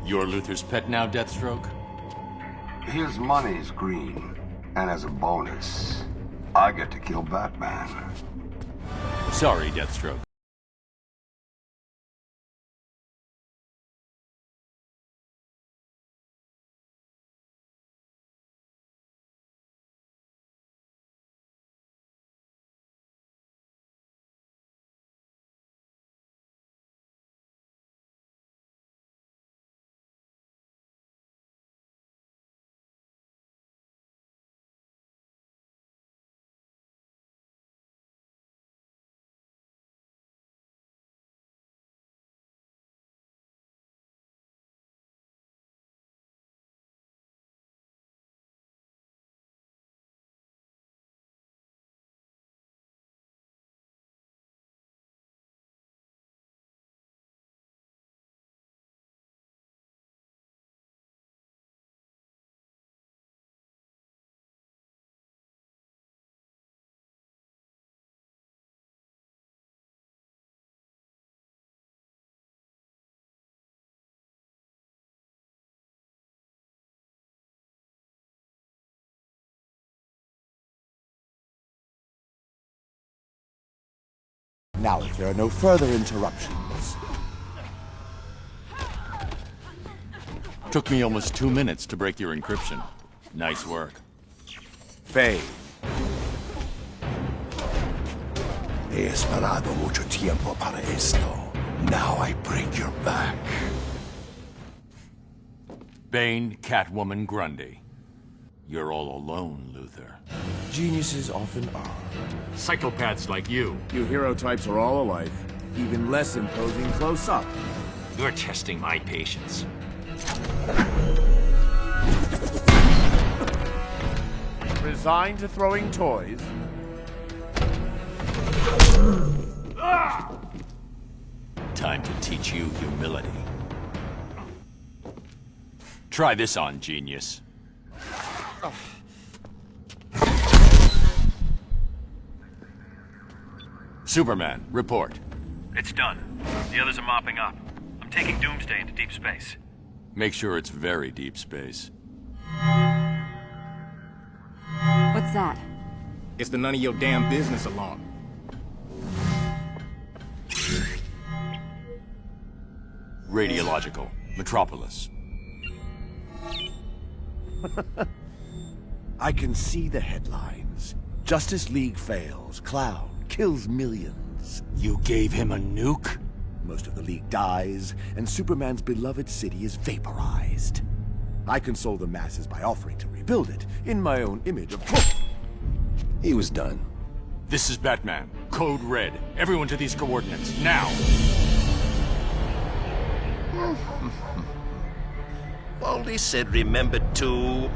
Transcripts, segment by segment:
You're Luther's pet now, Deathstroke? His money's green, and as a bonus, I get to kill Batman. Sorry, Deathstroke. Now, if there are no further interruptions... Took me almost 2 minutes to break your encryption. Nice work. Faye. He esperado mucho tiempo para esto. Now I break your back. Bane, Catwoman, Grundy. You're all alone, Luther. Geniuses often are. Psychopaths like you. You hero types are all alike. Even less imposing close up. You're testing my patience. Resigned to throwing toys? Time to teach you humility. Try this on, genius. Superman, report. It's done. The others are mopping up. I'm taking Doomsday into deep space. Make sure it's very deep space. What's that? It's the none of your damn business alarm. Radiological. Metropolis. I can see the headlines. Justice League fails. Clown kills millions. You gave him a nuke? Most of the League dies, and Superman's beloved city is vaporized. I console the masses by offering to rebuild it, in my own image, of course. He was done. This is Batman. Code Red. Everyone to these coordinates, now! Baldy said remember to...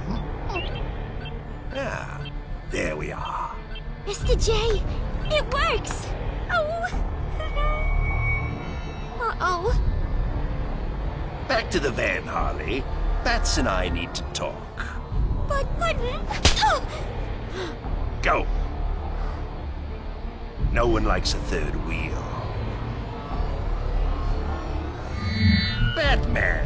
Ah, there we are. Mr. J, it works! Oh! Uh-oh. Back to the van, Harley. Bats and I need to talk. But... Oh! Go! No one likes a third wheel. Batman!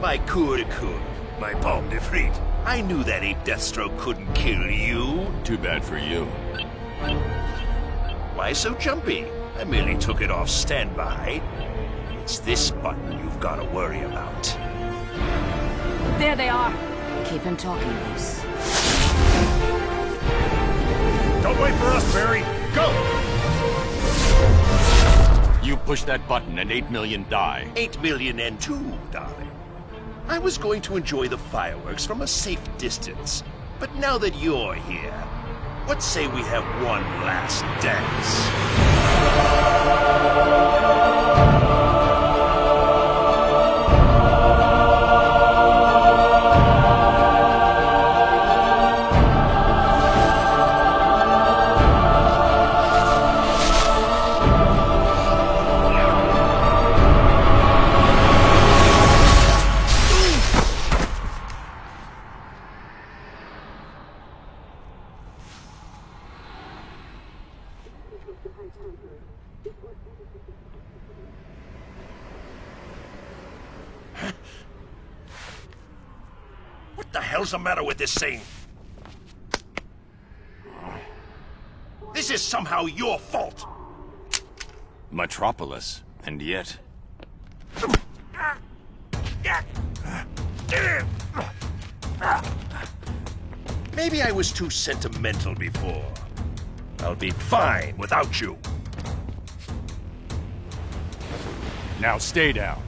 My coup de coeur. My pomme de frite. I knew that ape Deathstroke couldn't kill you. Too bad for you. Why so jumpy? I merely took it off standby. It's this button you've got to worry about. There they are. Keep him talking, Bruce. Don't wait for us, Barry. Go! You push that button and 8 million die. 8 million and 2, darling. I was going to enjoy the fireworks from a safe distance. But now that you're here, what say we have one last dance? the hell's the matter with this scene? This is somehow your fault. Metropolis, and yet... Maybe I was too sentimental before. I'll be fine without you. Now stay down.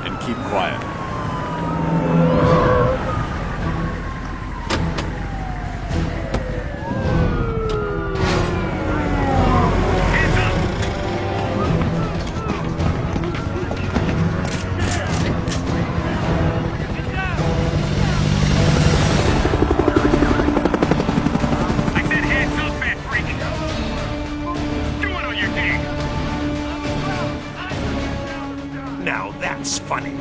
And keep quiet. Now that's funny.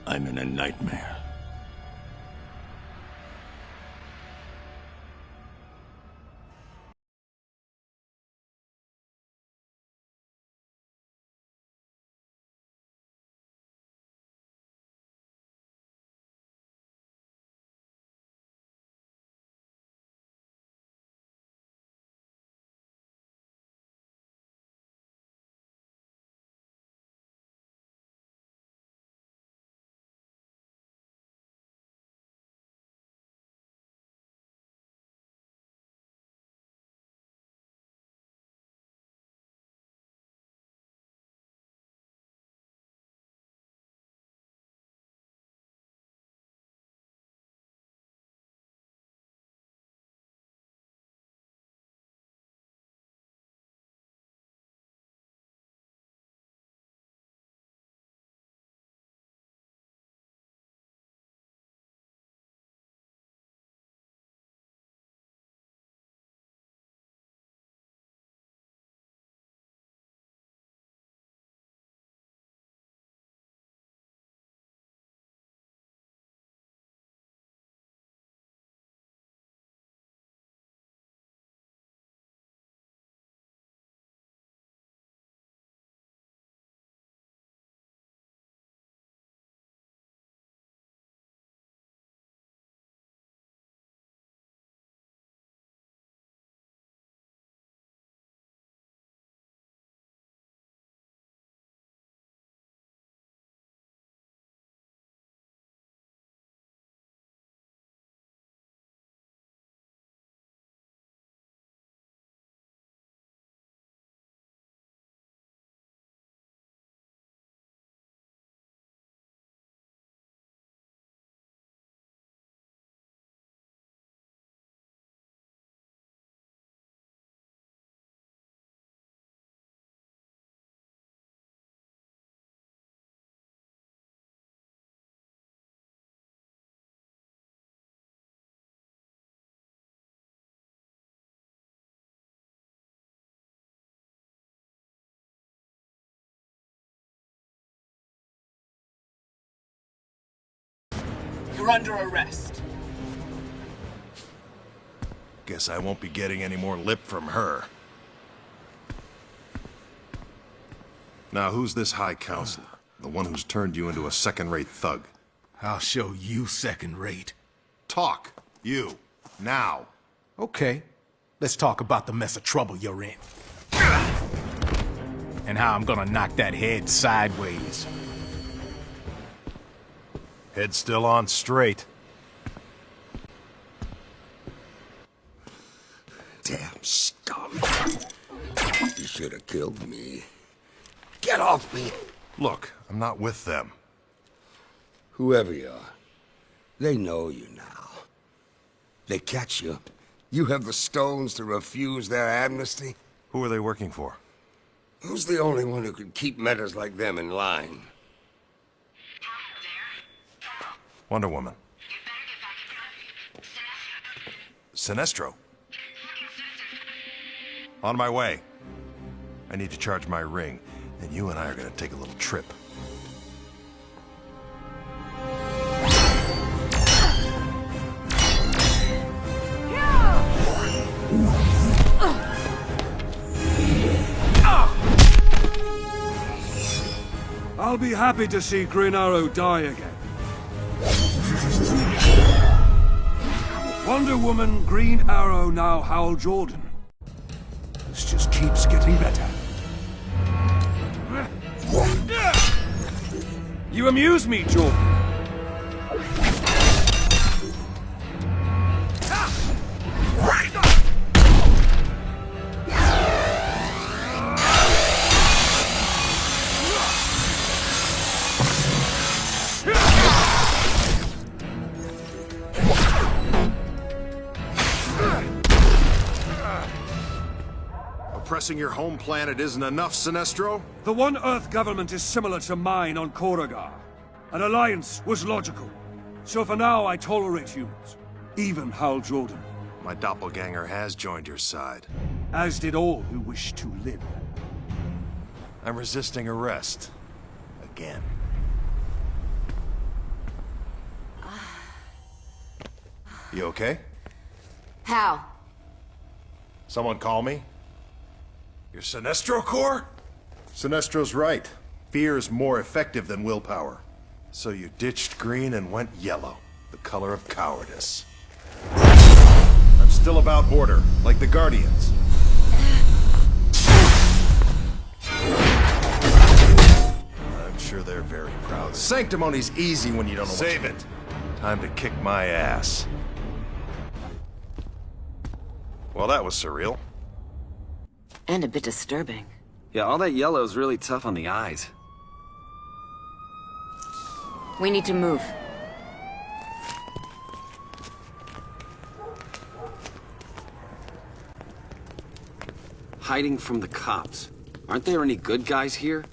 I'm in a nightmare. You're under arrest. Guess I won't be getting any more lip from her. Now, who's this High Counselor? The one who's turned you into a second-rate thug? I'll show you second rate. Talk. You. Now. Okay. Let's talk about the mess of trouble you're in. And how I'm gonna knock that head sideways. Head still on straight. Damn scum. You should have killed me. off me! Look, I'm not with them. Whoever you are, they know you now. They catch you. You have the stones to refuse their amnesty? Who are they working for? Who's the only one who could keep metas like them in line? Wonder Woman. Sinestro? On my way. I need to charge my ring, and you and I are gonna take a little trip. I'll be happy to see Green Arrow die again. Wonder Woman, Green Arrow, now Hal Jordan. This just keeps getting better. You amuse me, Jordan. Oppressing your home planet isn't enough, Sinestro? The One Earth government is similar to mine on Koragar. An alliance was logical. So for now, I tolerate humans. Even Hal Jordan. My doppelganger has joined your side. As did all who wish to live. I'm resisting arrest. Again. You okay? How? Someone call me? Your Sinestro Corps? Sinestro's right. Fear is more effective than willpower. So you ditched green and went yellow, the color of cowardice. I'm still about order, like the Guardians. I'm sure they're very proud. Sanctimony's easy when you don't know Save it. Time to kick my ass. Well, that was surreal. And a bit disturbing. Yeah, all that yellow's really tough on the eyes. We need to move. Hiding from the cops. Aren't there any good guys here?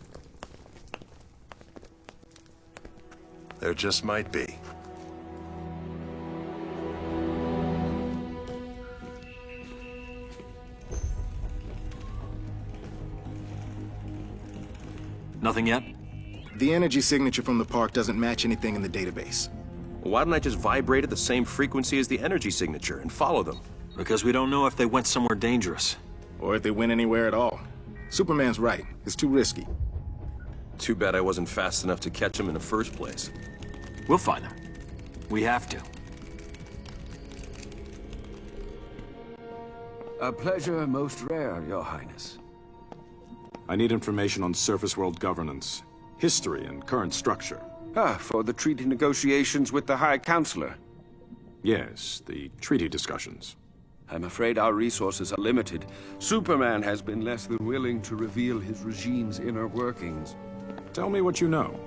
There just might be. Nothing yet? The energy signature from the park doesn't match anything in the database. Why don't I just vibrate at the same frequency as the energy signature and follow them? Because we don't know if they went somewhere dangerous. Or if they went anywhere at all. Superman's right. It's too risky. Too bad I wasn't fast enough to catch them in the first place. We'll find them. We have to. A pleasure most rare, Your Highness. I need information on surface world governance, history, and current structure. Ah, for the treaty negotiations with the High Counselor. Yes, the treaty discussions. I'm afraid our resources are limited. Superman has been less than willing to reveal his regime's inner workings. Tell me what you know.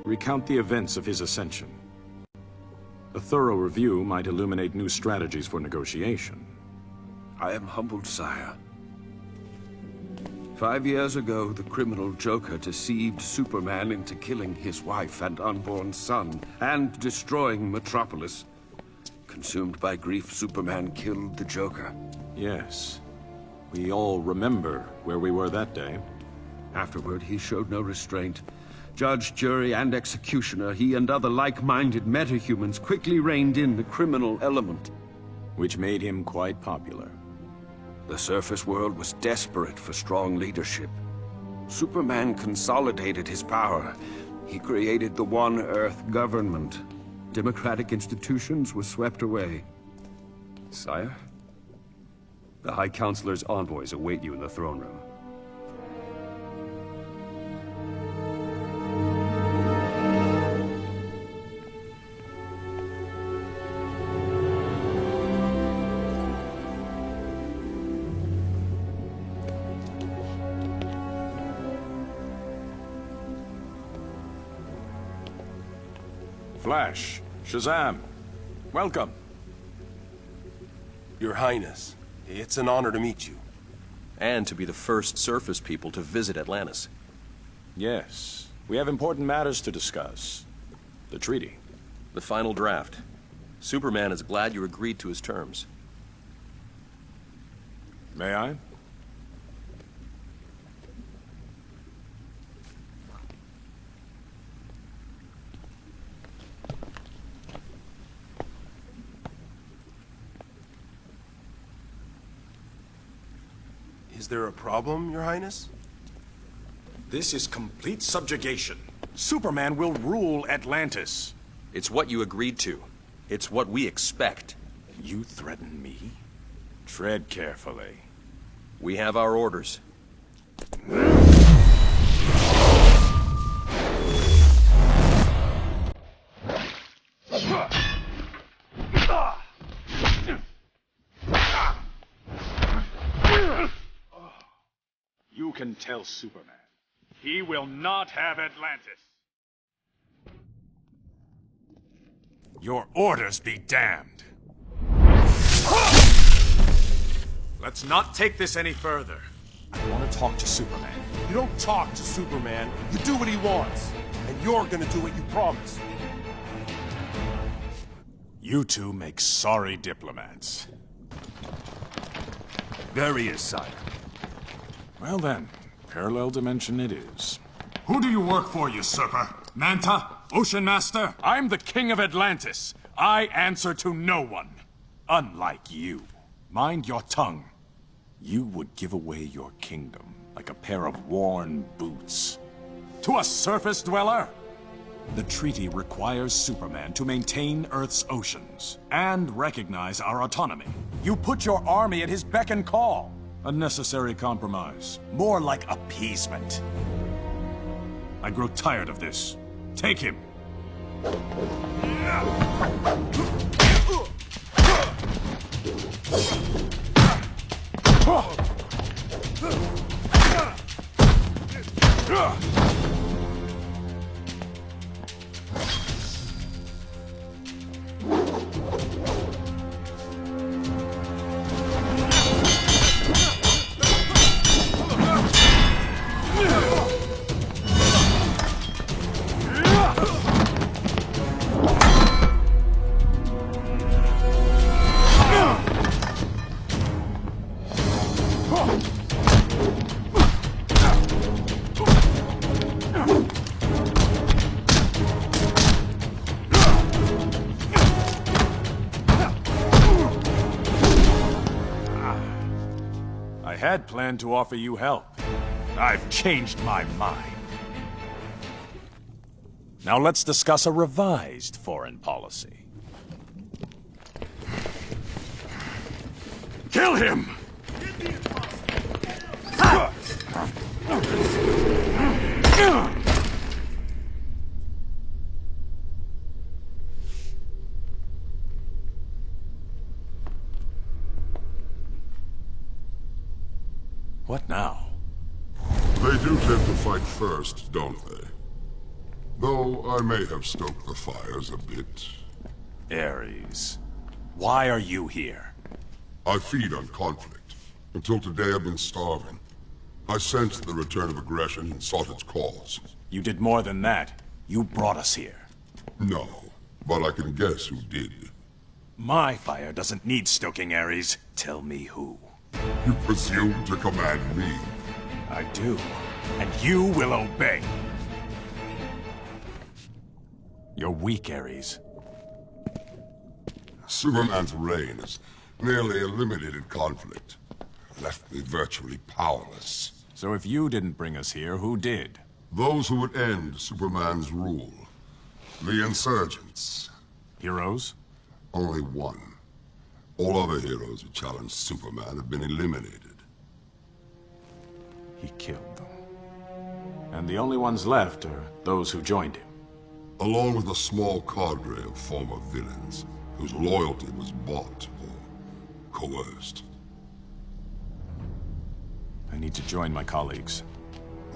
Recount the events of his ascension. A thorough review might illuminate new strategies for negotiation. I am humbled, sire. 5 years ago, the criminal Joker deceived Superman into killing his wife and unborn son, and destroying Metropolis. Consumed by grief, Superman killed the Joker. Yes. We all remember where we were that day. Afterward, he showed no restraint. Judge, jury, and executioner, he and other like-minded metahumans quickly reined in the criminal element. Which made him quite popular. The surface world was desperate for strong leadership. Superman consolidated his power. He created the One Earth government. Democratic institutions were swept away. Sire? The High Counselor's envoys await you in the throne room. Flash, Shazam, welcome. Your Highness, it's an honor to meet you. And to be the first surface people to visit Atlantis. Yes, we have important matters to discuss. The treaty. The final draft. Superman is glad you agreed to his terms. May I? Is there a problem, Your Highness? This is complete subjugation. Superman will rule Atlantis. It's what you agreed to. It's what we expect. You threaten me? Tread carefully. We have our orders. You can tell Superman. He will not have Atlantis. Your orders be damned. Let's not take this any further. I want to talk to Superman. You don't talk to Superman, you do what he wants. And you're gonna do what you promised. You two make sorry diplomats. There he is, sire. Well then, parallel dimension it is. Who do you work for, usurper? Manta? Ocean Master? I'm the king of Atlantis. I answer to no one. Unlike you. Mind your tongue. You would give away your kingdom like a pair of worn boots. To a surface dweller? The treaty requires Superman to maintain Earth's oceans and recognize our autonomy. You put your army at his beck and call. A necessary compromise. More like appeasement. I grow tired of this. Take him. I had planned to offer you help. I've changed my mind. Now let's discuss a revised foreign policy. Kill him! What now? They do tend to fight first, don't they? Though I may have stoked the fires a bit. Ares, why are you here? I feed on conflict. Until today I've been starving. I sensed the return of aggression and sought its cause. You did more than that. You brought us here. No, but I can guess who did. My fire doesn't need stoking, Ares. Tell me who. You presume to command me? I do, and you will obey. You're weak, Ares. Superman's reign has nearly eliminated conflict. Left me virtually powerless. So if you didn't bring us here, who did? Those who would end Superman's rule. The insurgents. Heroes? Only one. All other heroes who challenged Superman have been eliminated. He killed them. And the only ones left are those who joined him. Along with a small cadre of former villains, whose loyalty was bought or coerced. I need to join my colleagues.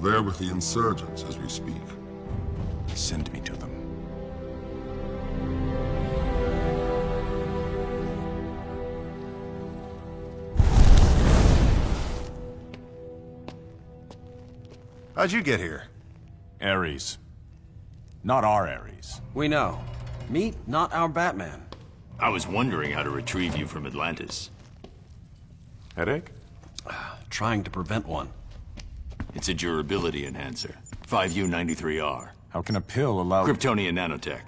They're with the insurgents as we speak. Send me to them. How'd you get here? Ares. Not our Ares. We know. Meet not our Batman. I was wondering how to retrieve you from Atlantis. Headache? Trying to prevent one. It's a durability enhancer. 5U93R. How can a pill allow... Kryptonian nanotech.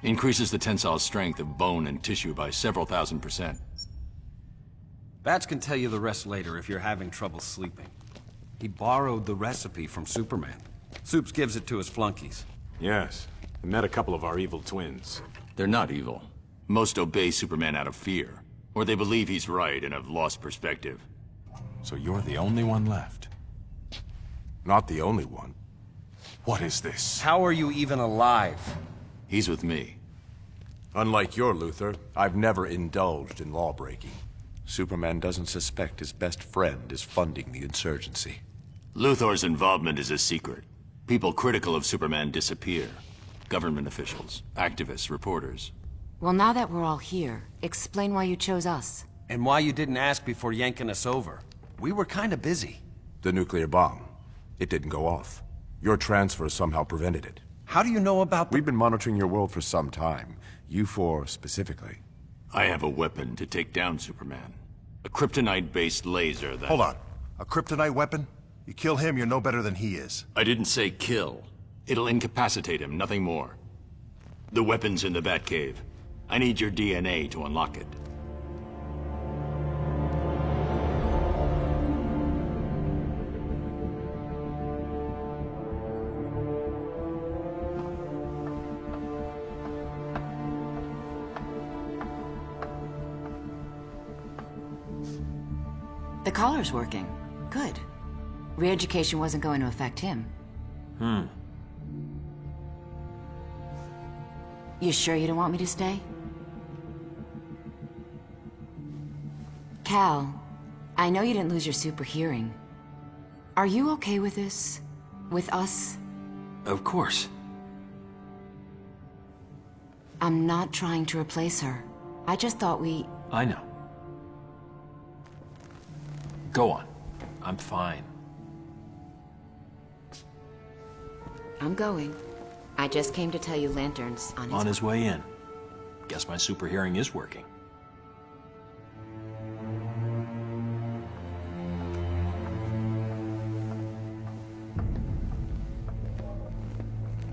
Increases the tensile strength of bone and tissue by several thousand%. Bats can tell you the rest later if you're having trouble sleeping. He borrowed the recipe from Superman. Supes gives it to his flunkies. Yes. I met a couple of our evil twins. They're not evil. Most obey Superman out of fear. Or they believe he's right and have lost perspective. So you're the only one left. Not the only one. What is this? How are you even alive? He's with me. Unlike your Luthor, I've never indulged in lawbreaking. Superman doesn't suspect his best friend is funding the insurgency. Luthor's involvement is a secret. People critical of Superman disappear. Government officials, activists, reporters. Well, now that we're all here, explain why you chose us. And why you didn't ask before yanking us over. We were kinda busy. The nuclear bomb. It didn't go off. Your transfer somehow prevented it. How do you know about We've been monitoring your world for some time. You four specifically. I have a weapon to take down Superman. A kryptonite-based laser that... Hold on. A kryptonite weapon? You kill him, you're no better than he is. I didn't say kill. It'll incapacitate him, nothing more. The weapon's in the Batcave. I need your DNA to unlock it. The collar's working. Good. Re-education wasn't going to affect him. You sure you don't want me to stay? Cal, I know you didn't lose your super hearing. Are you okay with this? With us? Of course. I'm not trying to replace her. I just thought we... I know. Go on. I'm fine. I'm going. I just came to tell you Lantern's On his way in. Guess my super hearing is working.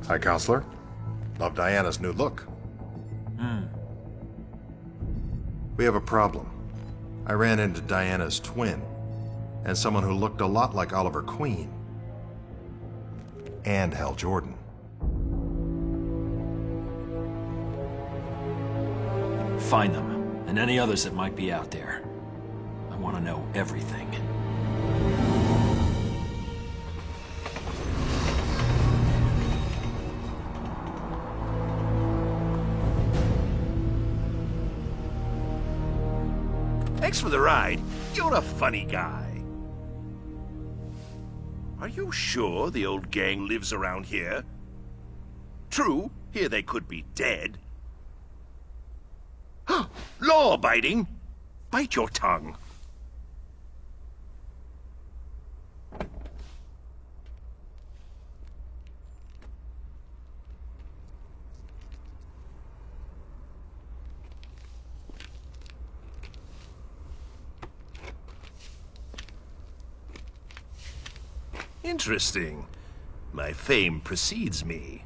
Hi, Counselor. Love Diana's new look. We have a problem. I ran into Diana's twin, and someone who looked a lot like Oliver Queen. And Hal Jordan. Find them, and any others that might be out there. I want to know everything. Thanks for the ride. You're a funny guy. Are you sure the old gang lives around here? True, here they could be dead. Law-abiding? Bite your tongue. Interesting. My fame precedes me.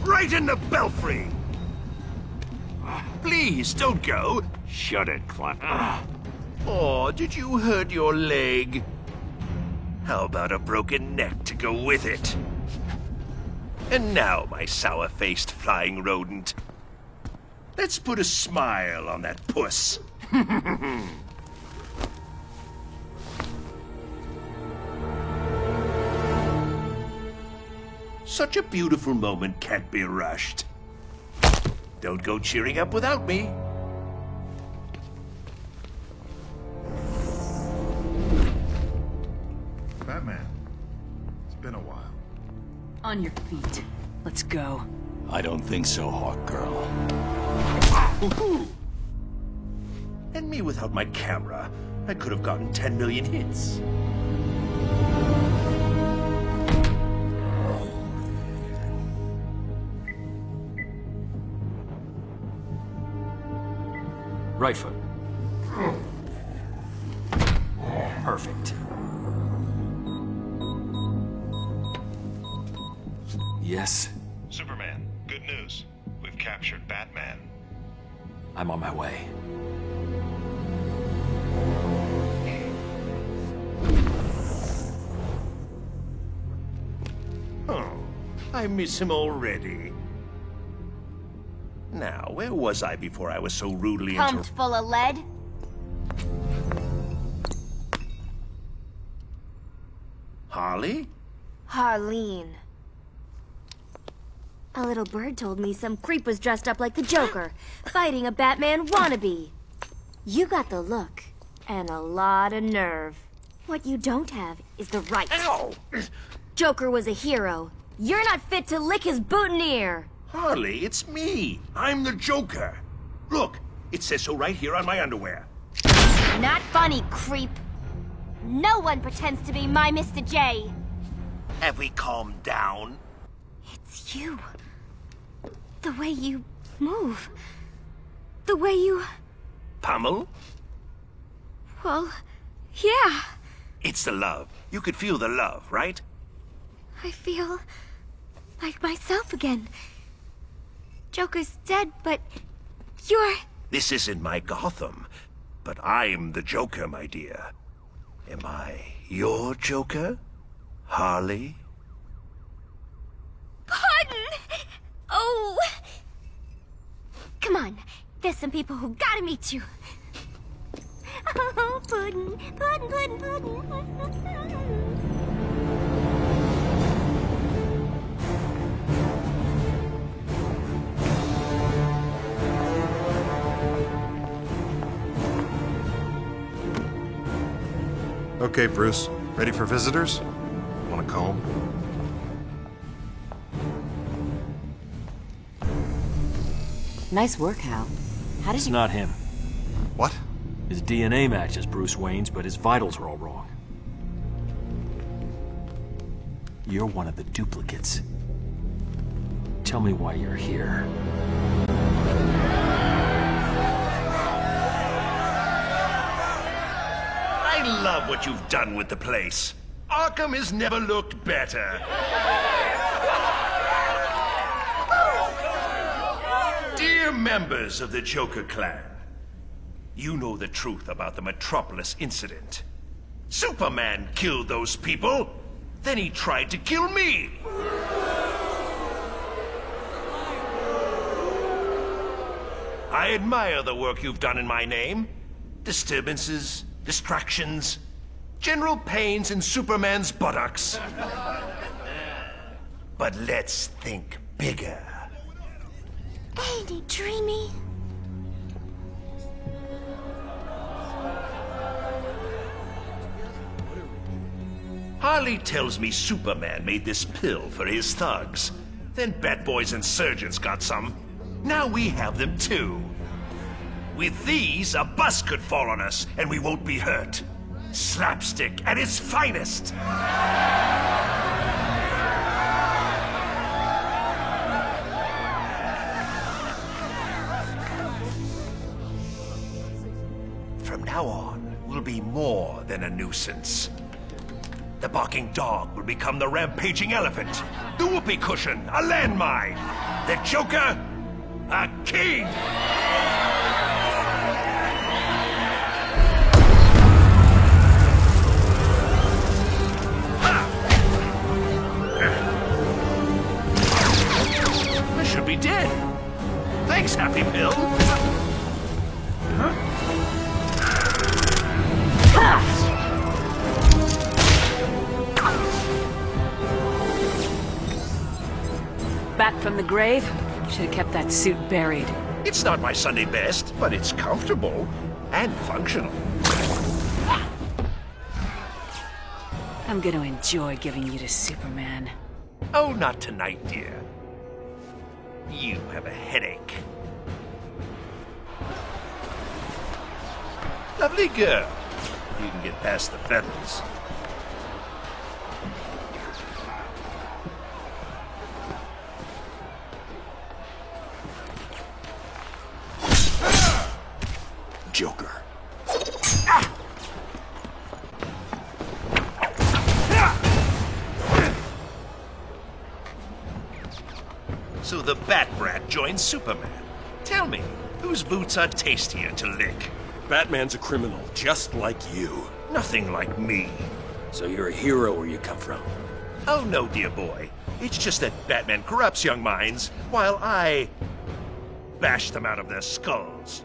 Right in the belfry! Please, don't go. Shut it, Clem. Oh, did you hurt your leg? How about a broken neck to go with it? And now, my sour-faced flying rodent. Let's put a smile on that puss. Such a beautiful moment can't be rushed. Don't go cheering up without me. Batman, it's been a while. On your feet. Let's go. I don't think so, Hawk Girl. And me without my camera, I could have gotten 10 million hits. Right foot. Perfect. Yes? Superman, good news. We've captured Batman. I'm on my way. Oh, I miss him already. Now, where was I before I was so rudely Pumped full of lead? Harley? Harleen. A little bird told me some creep was dressed up like the Joker, fighting a Batman wannabe. You got the look, and a lot of nerve. What you don't have is the right. Ow! Joker was a hero. You're not fit to lick his boutonniere. Harley, it's me. I'm the Joker. Look, it says so right here on my underwear. Not funny, creep. No one pretends to be my Mr. J. Have we calmed down? It's you. The way you move. The way you... Pummel? Well, yeah. It's the love. You could feel the love, right? I feel like myself again. Joker's dead, but you're... This isn't my Gotham, but I'm the Joker, my dear. Am I your Joker, Harley? Pardon! Oh! Come on, there's some people who gotta meet you. Oh, Puddin', Puddin', Puddin', Puddin'. Okay, Bruce. Ready for visitors? Want a comb? Nice work, Hal. How did It's you... not him. What? His DNA matches Bruce Wayne's, but his vitals are all wrong. You're one of the duplicates. Tell me why you're here. I love what you've done with the place. Arkham has never looked better. Dear members of the Joker clan, you know the truth about the Metropolis incident. Superman killed those people, then he tried to kill me. I admire the work you've done in my name. Disturbances, distractions, general pains in Superman's buttocks. But let's think bigger. Ain't he dreamy? Harley tells me Superman made this pill for his thugs. Then Bat Boys and Surgeons got some. Now we have them too. With these, a bus could fall on us and we won't be hurt. Slapstick at its finest. From now on, we'll be more than a nuisance. The barking dog will become the rampaging elephant. The whoopee cushion, a landmine. The Joker, a king. I should be dead. Thanks, Happy Pill. Back from the grave? Should have kept that suit buried. It's not my Sunday best, but it's comfortable and functional. I'm gonna enjoy giving you to Superman. Oh, not tonight, dear. You have a headache. Lovely girl. You can get past the feathers. Joker. So the Bat Brat joins Superman. Tell me, whose boots are tastier to lick? Batman's a criminal, just like you. Nothing like me. So you're a hero where you come from? Oh no, dear boy. It's just that Batman corrupts young minds, while I bash them out of their skulls.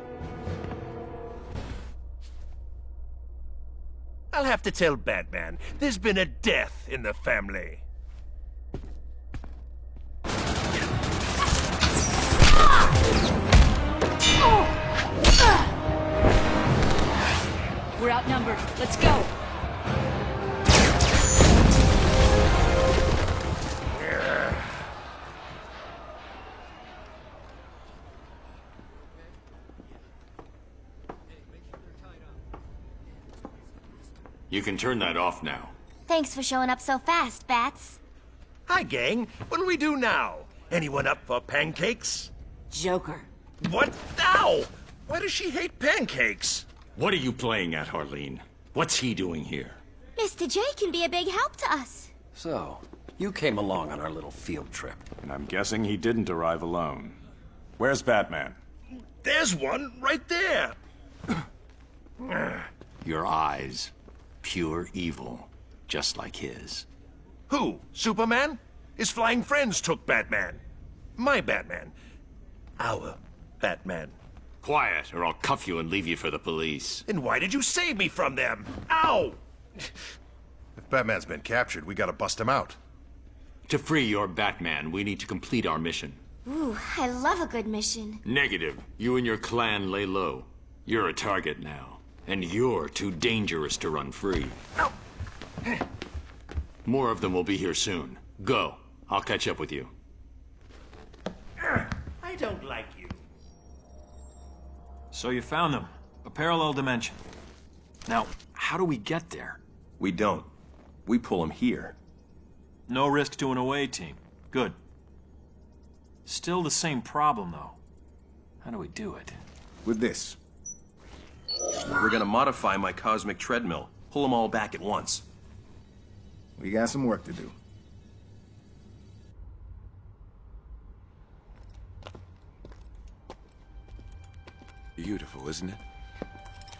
I'll have to tell Batman there's been a death in the family. We're outnumbered. Let's go. You can turn that off now. Thanks for showing up so fast, Bats. Hi, gang. What'll we do now? Anyone up for pancakes? Joker. What? Ow! Why does she hate pancakes? What are you playing at, Harleen? What's he doing here? Mr. J can be a big help to us. So, you came along on our little field trip. And I'm guessing he didn't arrive alone. Where's Batman? There's one right there. Your eyes. Pure evil. Just like his. Who? Superman? His flying friends took Batman. My Batman. Our Batman. Quiet, or I'll cuff you and leave you for the police. Then why did you save me from them? Ow! If Batman's been captured, we gotta bust him out. To free your Batman, we need to complete our mission. Ooh, I love a good mission. Negative. You and your clan lay low. You're a target now. And you're too dangerous to run free. Ow. More of them will be here soon. Go. I'll catch up with you. I don't like you. So you found them. A parallel dimension. Now, how do we get there? We don't. We pull them here. No risk to an away team. Good. Still the same problem, though. How do we do it? With this. We're gonna modify my cosmic treadmill. Pull them all back at once. We got some work to do. Beautiful, isn't it?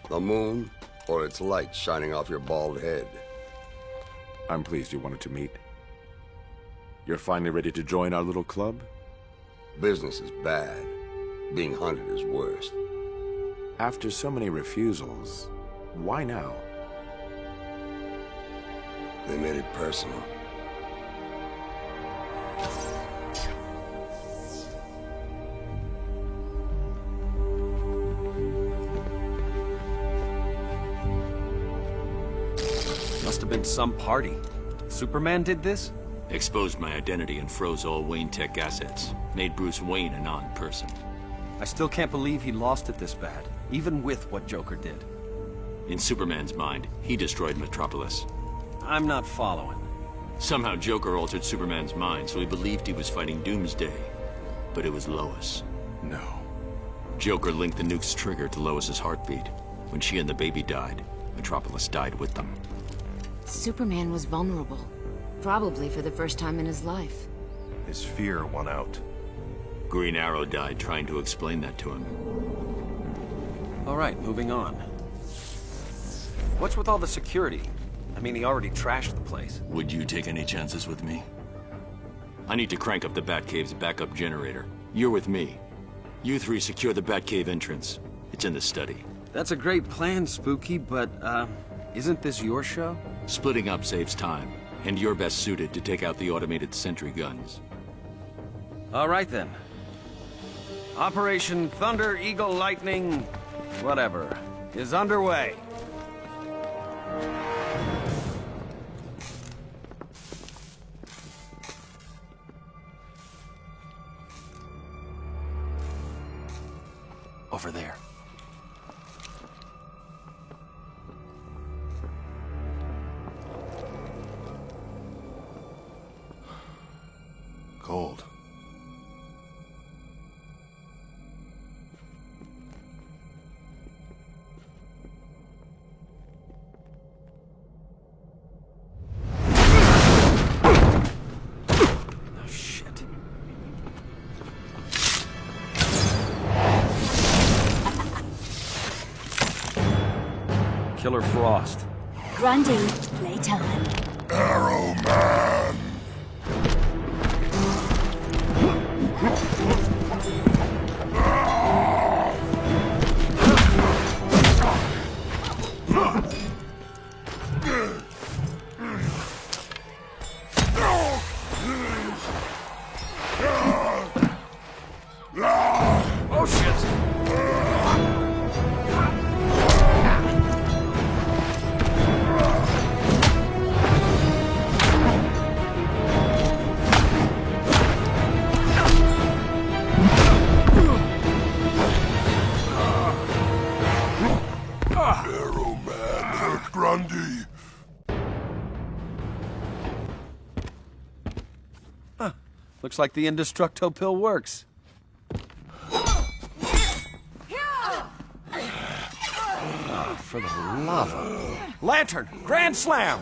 The moon, or its light shining off your bald head. I'm pleased you wanted to meet. You're finally ready to join our little club? Business is bad. Being hunted is worse. After so many refusals, why now? They made it personal. Must have been some party. Superman did this? Exposed my identity and froze all Wayne Tech assets. Made Bruce Wayne a non-person. I still can't believe he lost it this bad, even with what Joker did. In Superman's mind, he destroyed Metropolis. I'm not following. Somehow Joker altered Superman's mind, so he believed he was fighting Doomsday. But it was Lois. No. Joker linked the nuke's trigger to Lois's heartbeat. When she and the baby died, Metropolis died with them. Superman was vulnerable. Probably for the first time in his life. His fear won out. Green Arrow died trying to explain that to him. All right, moving on. What's with all the security? I mean, he already trashed the place. Would you take any chances with me? I need to crank up the Batcave's backup generator. You're with me. You three secure the Batcave entrance. It's in the study. That's a great plan, Spooky, but, isn't this your show? Splitting up saves time, and you're best suited to take out the automated sentry guns. All right, then. Operation Thunder, Eagle, Lightning, whatever, is underway. Over there. Killer Frost. Grundy, playtime. Arrow Man! Oh shit! Arrow Man hurt Grundy. Looks like the Indestructo pill works. Oh, for the love of... Lantern! Grand Slam!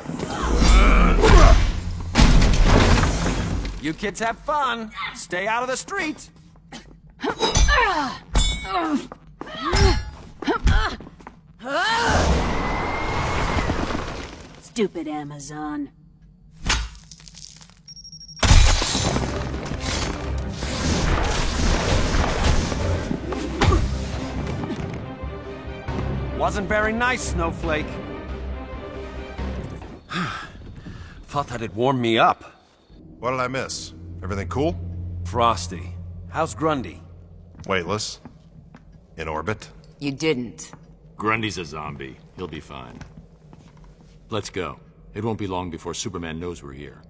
You kids have fun. Stay out of the streets. Stupid Amazon. Wasn't very nice, Snowflake. Thought that'd warm me up. What did I miss? Everything cool? Frosty. How's Grundy? Weightless. In orbit. You didn't. Grundy's a zombie. He'll be fine. Let's go. It won't be long before Superman knows we're here.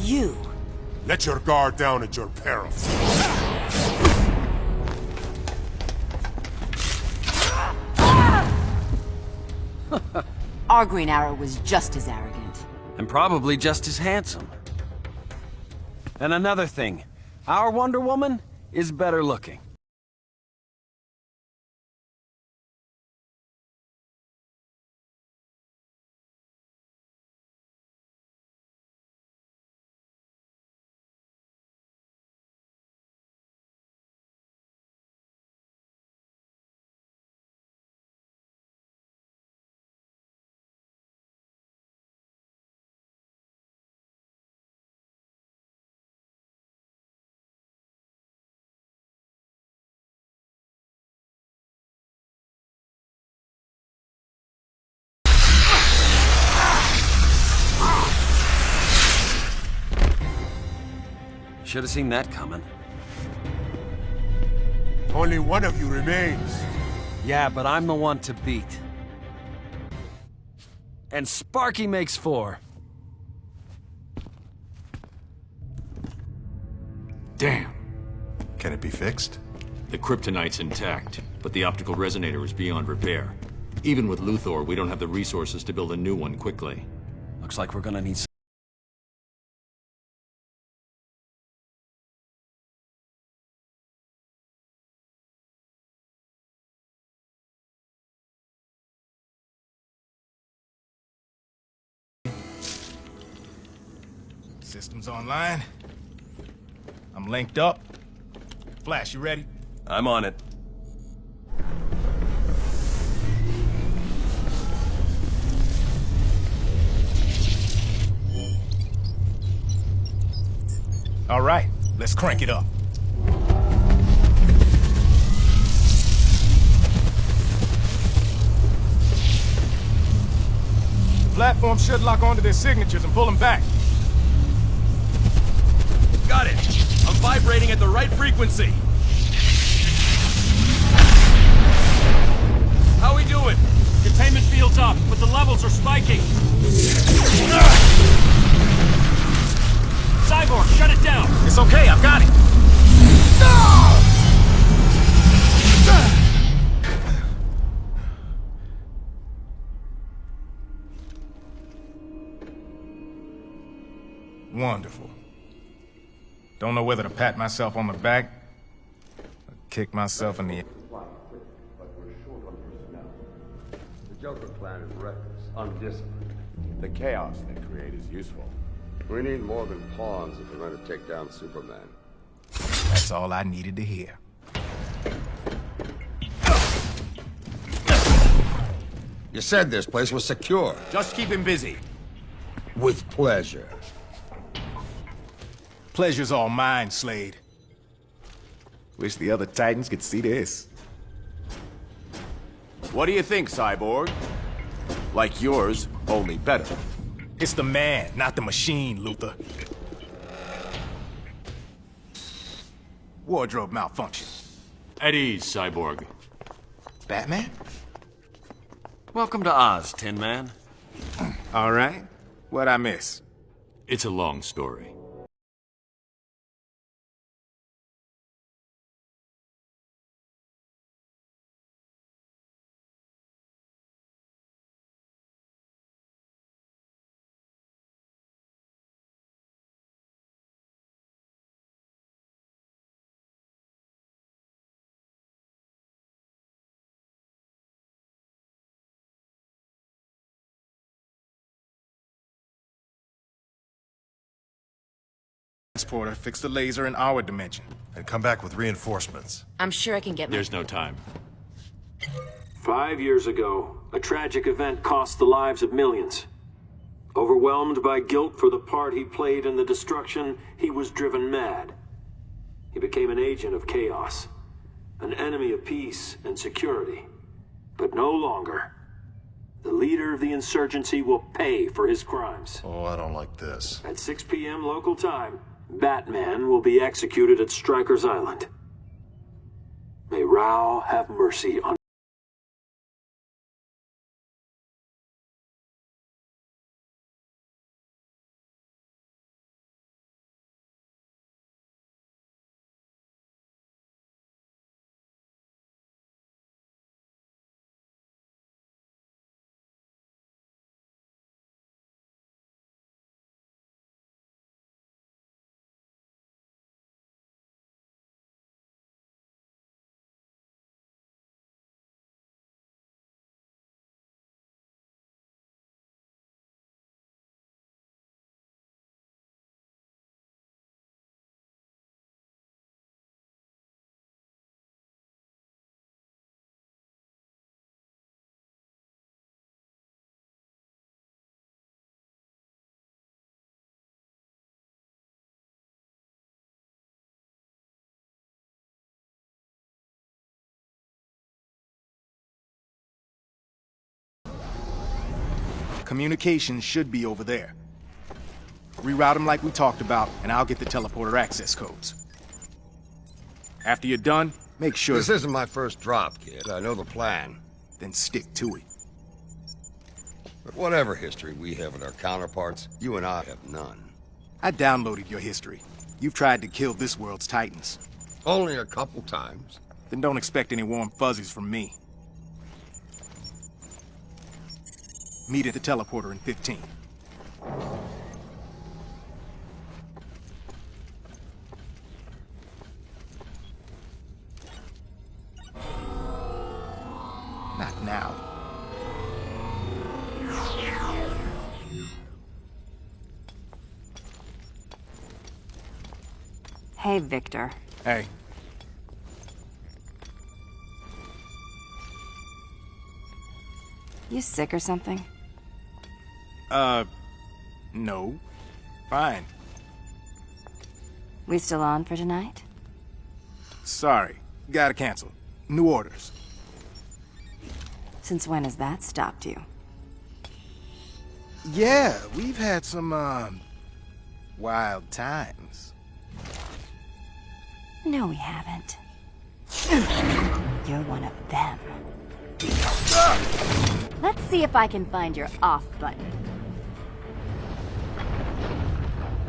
you. Let your guard down at your peril. Our Green Arrow was just as arrogant. And probably just as handsome. And another thing, our Wonder Woman is better looking. Should have seen that coming. Only one of you remains. Yeah, but I'm the one to beat. And Sparky makes 4. Damn. Can it be fixed? The kryptonite's intact, but the optical resonator is beyond repair. Even with Luthor, we don't have the resources to build a new one quickly. Looks like we're gonna need Systems online. I'm linked up. Flash, you ready? I'm on it. All right, let's crank it up. The platform should lock onto their signatures and pull them back. Got it! I'm vibrating at the right frequency. How we doing? Containment field's up, but the levels are spiking. Cyborg, shut it down! It's okay, I've got it. Wonderful. Don't know whether to pat myself on the back or kick myself in the... The Joker plan is reckless, undisciplined. The chaos they create is useful. We need more than pawns if we're going to take down Superman. That's all I needed to hear. You said this place was secure. Just keep him busy. With pleasure. Pleasure's all mine, Slade. Wish the other Titans could see this. What do you think, Cyborg? Like yours, only better. It's the man, not the machine, Luther. Wardrobe malfunction. At ease, Cyborg. Batman? Welcome to Oz, Tin Man. All right. What'd I miss? It's a long story. Transporter, fix the laser in our dimension. And come back with reinforcements. I'm sure I can get There's no time. 5 years ago, a tragic event cost the lives of millions. Overwhelmed by guilt for the part he played in the destruction, he was driven mad. He became an agent of chaos, an enemy of peace and security. But no longer. The leader of the insurgency will pay for his crimes. Oh, I don't like this. At 6 p.m. local time, Batman will be executed at Stryker's Island. May Rao have mercy on Communications should be over there. Reroute them like we talked about, and I'll get the teleporter access codes. After you're done, make sure... This isn't my first drop, kid. I know the plan. Then stick to it. But whatever history we have with our counterparts, you and I have none. I downloaded your history. You've tried to kill this world's titans. Only a couple times. Then don't expect any warm fuzzies from me. Meet at the teleporter in 15. Not now. Hey, Victor. Hey. You sick or something? No. Fine. We still on for tonight? Sorry. Gotta cancel. New orders. Since when has that stopped you? Yeah, we've had some, wild times. No, we haven't. You're one of them. Let's see if I can find your off button.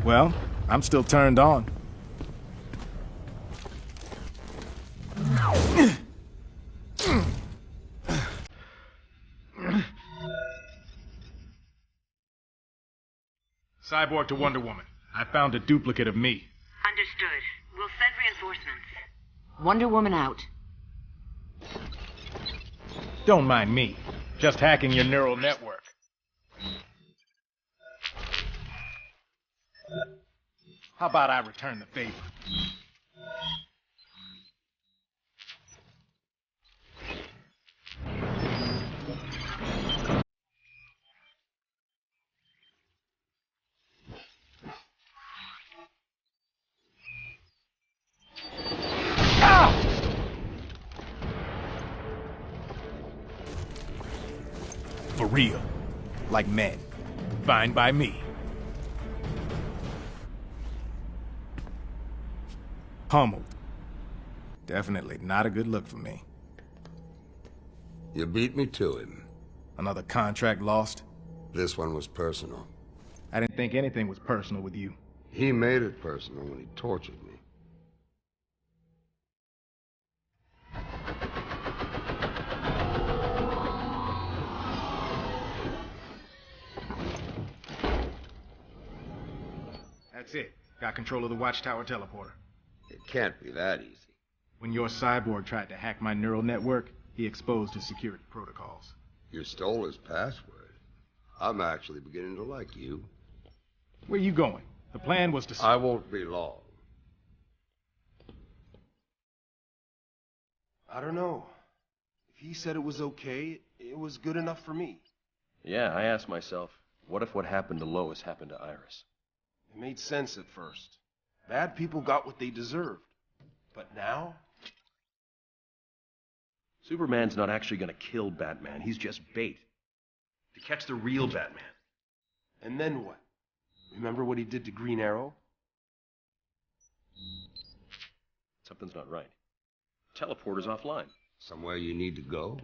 Well, I'm still turned on. Cyborg to Wonder Woman. I found a duplicate of me. Understood. We'll send reinforcements. Wonder Woman out. Don't mind me. Just hacking your neural network. How about I return the favor? For real. Like men. Fine by me. Pummeled. Definitely not a good look for me. You beat me to him. Another contract lost? This one was personal. I didn't think anything was personal with you. He made it personal when he tortured me. That's it. Got control of the Watchtower teleporter. It can't be that easy. When your cyborg tried to hack my neural network, he exposed his security protocols. You stole his password. I'm actually beginning to like you. Where you going? The plan was to... I won't be long. I don't know. If he said it was okay, it was good enough for me. Yeah, I asked myself, what if what happened to Lois happened to Iris? It made sense at first. Bad people got what they deserved. But now? Superman's not actually gonna kill Batman, he's just bait. To catch the real Batman. And then what? Remember what he did to Green Arrow? Something's not right. Teleporter's offline. Somewhere you need to go?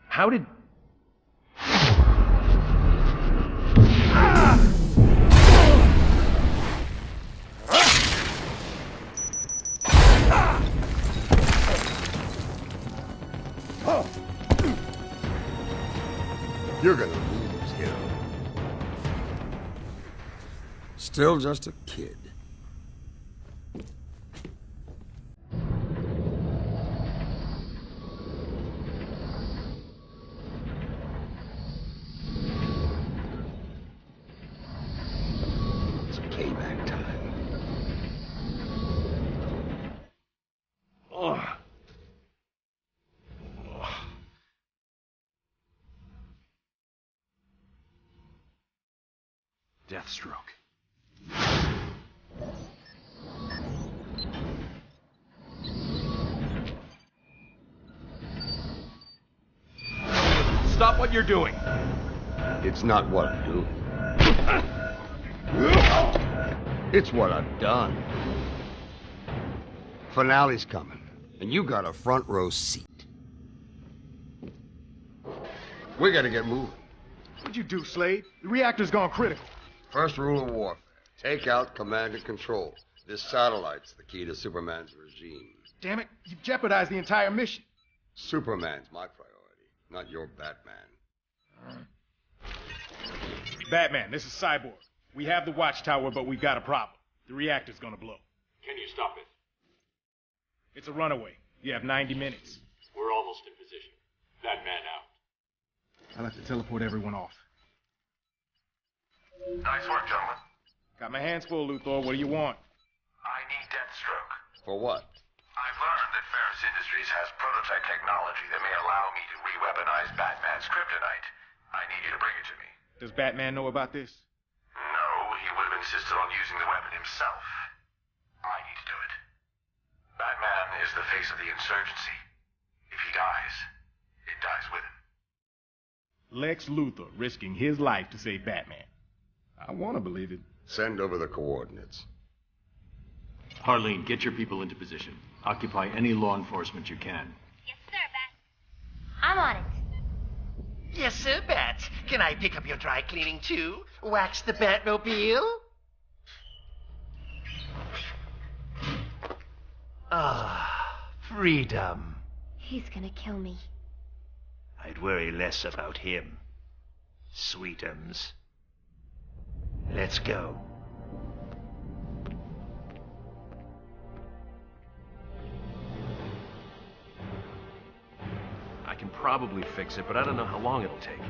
How did... You're gonna lose, hero. Still just a kid. It's payback time. Ugh. Deathstroke. Stop what you're doing. It's not what I do. It's what I've done. Finale's coming, and you got a front row seat. We gotta get moving. What'd you do, Slade? The reactor's gone critical. First rule of warfare. Take out command and control. This satellite's the key to Superman's regime. Damn it, you've jeopardized the entire mission. Superman's my priority, not your Batman. Batman, this is Cyborg. We have the watchtower, but we've got a problem. The reactor's gonna blow. Can you stop it? It's a runaway. You have 90 minutes. We're almost in position. Batman out. I'll have to teleport everyone off. Nice work, gentlemen. Got my hands full, Luthor. What do you want? I need Deathstroke. For what? I've learned that Ferris Industries has prototype technology that may allow me to re-weaponize Batman's kryptonite. I need you to bring it to me. Does Batman know about this? No, he would have insisted on using the weapon himself. I need to do it. Batman is the face of the insurgency. If he dies, it dies with him. Lex Luthor risking his life to save Batman. I want to believe it. Send over the coordinates. Harleen, get your people into position. Occupy any law enforcement you can. Yes, sir, Bat. I'm on it. Yes, sir, Bats. Can I pick up your dry cleaning, too? Wax the Batmobile? Ah, freedom. He's gonna kill me. I'd worry less about him. Sweetums. Let's go. I can probably fix it, but I don't know how long it'll take.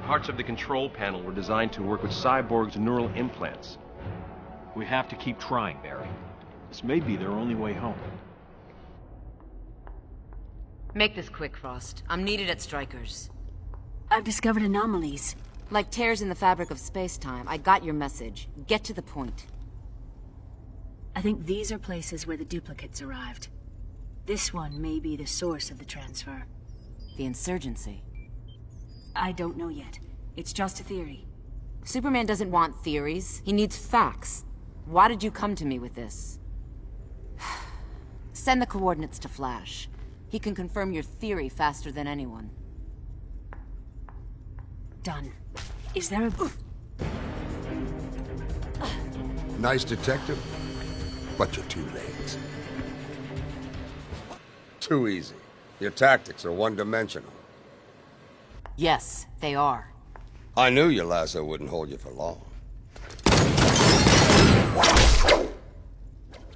Parts of the control panel were designed to work with Cyborg's neural implants. We have to keep trying, Barry. This may be their only way home. Make this quick, Frost. I'm needed at Stryker's. I've discovered anomalies. Like tears in the fabric of space-time. I got your message. Get to the point. I think these are places where the duplicates arrived. This one may be the source of the transfer. The insurgency. I don't know yet. It's just a theory. Superman doesn't want theories. He needs facts. Why did you come to me with this? Send the coordinates to Flash. He can confirm your theory faster than anyone. Done. Is there a... Nice detective, but you're too late. Too easy. Your tactics are one-dimensional. Yes, they are. I knew your lasso wouldn't hold you for long.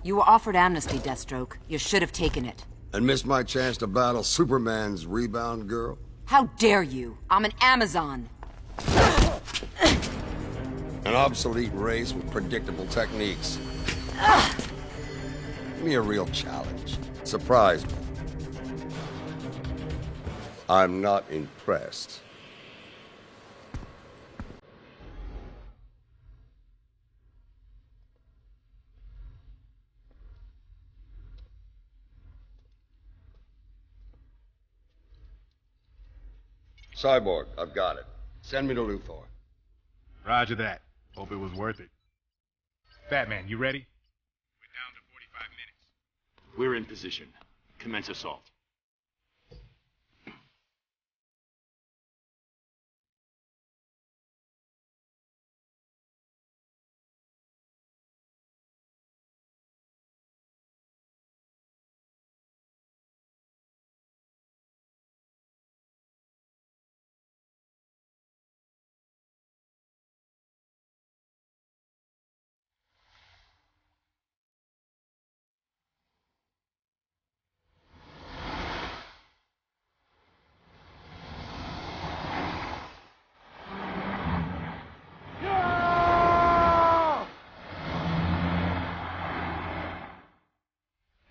You were offered amnesty, Deathstroke. You should have taken it. And missed my chance to battle Superman's rebound girl? How dare you? I'm an Amazon. An obsolete race with predictable techniques. Give me a real challenge. Surprise me. I'm not impressed. Cyborg, I've got it. Send me to Luthor. Roger that. Hope it was worth it. Batman, you ready? We're down to 45 minutes. We're in position. Commence assault.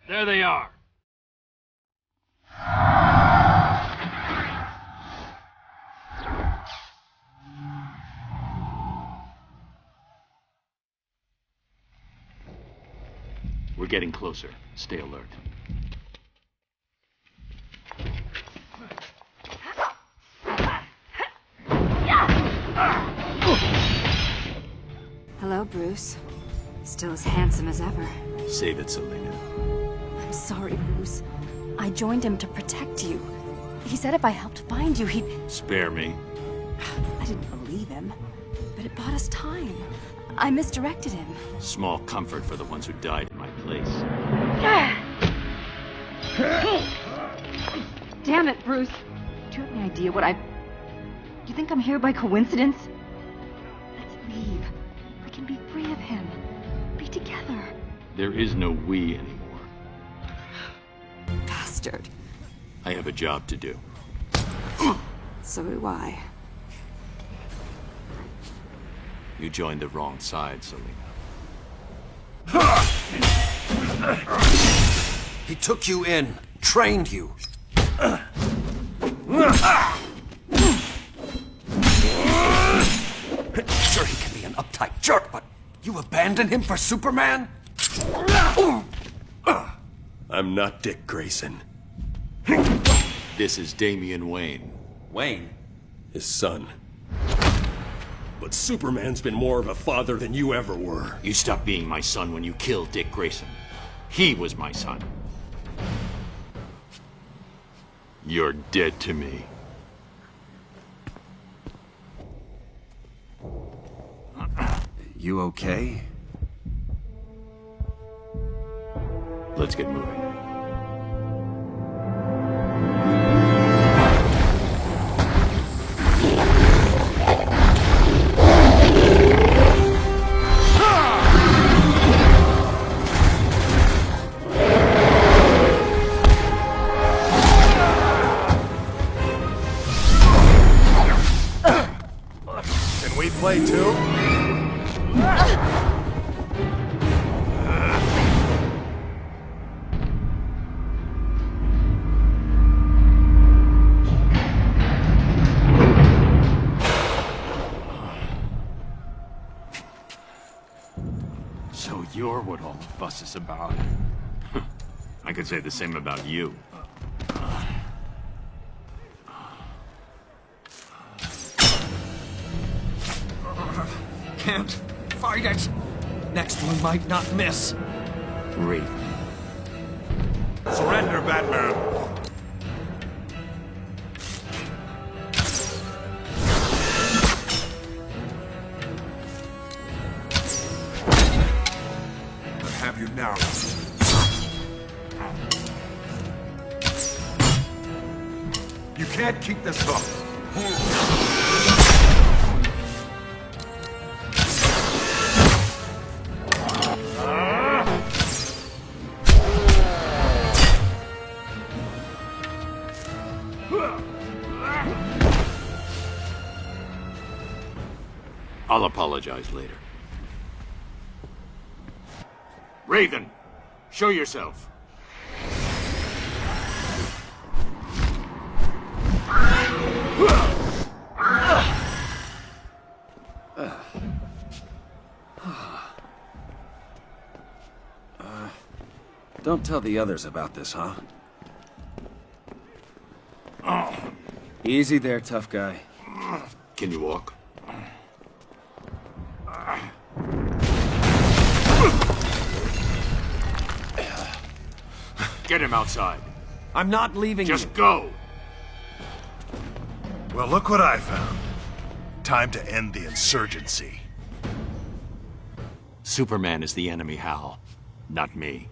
There they are. We're getting closer. Stay alert. Yeah! Bruce. Still as handsome as ever. Save it, Selena. I'm sorry, Bruce. I joined him to protect you. He said if I helped find you, he'd... Spare me. I didn't believe him, but it bought us time. I misdirected him. Small comfort for the ones who died in my place. Damn it, Bruce. Do you have any idea what I... Do you think I'm here by coincidence? Let's leave. We can be free of him. Be together. There is no we anymore. Bastard. I have a job to do. So do I. You joined the wrong side, Selena. He took you in, trained you. Sure, he can be an uptight jerk, but you abandoned him for Superman? I'm not Dick Grayson. This is Damian Wayne. Wayne? His son. But Superman's been more of a father than you ever were. You stopped being my son when you killed Dick Grayson. He was my son. You're dead to me. You okay? Let's get moving. Can we play too? So you're what all the fuss is about. I could say the same about you. Can't fight it. Next one might not miss. Raven. Surrender, Batman. I have you now. You can't keep this up. I'll apologize later. Raven, show yourself. Don't tell the others about this, huh? Easy there, tough guy. Can you walk? Get him outside. I'm not leaving you. Just go! Well, look what I found. Time to end the insurgency. Superman is the enemy, Hal. Not me.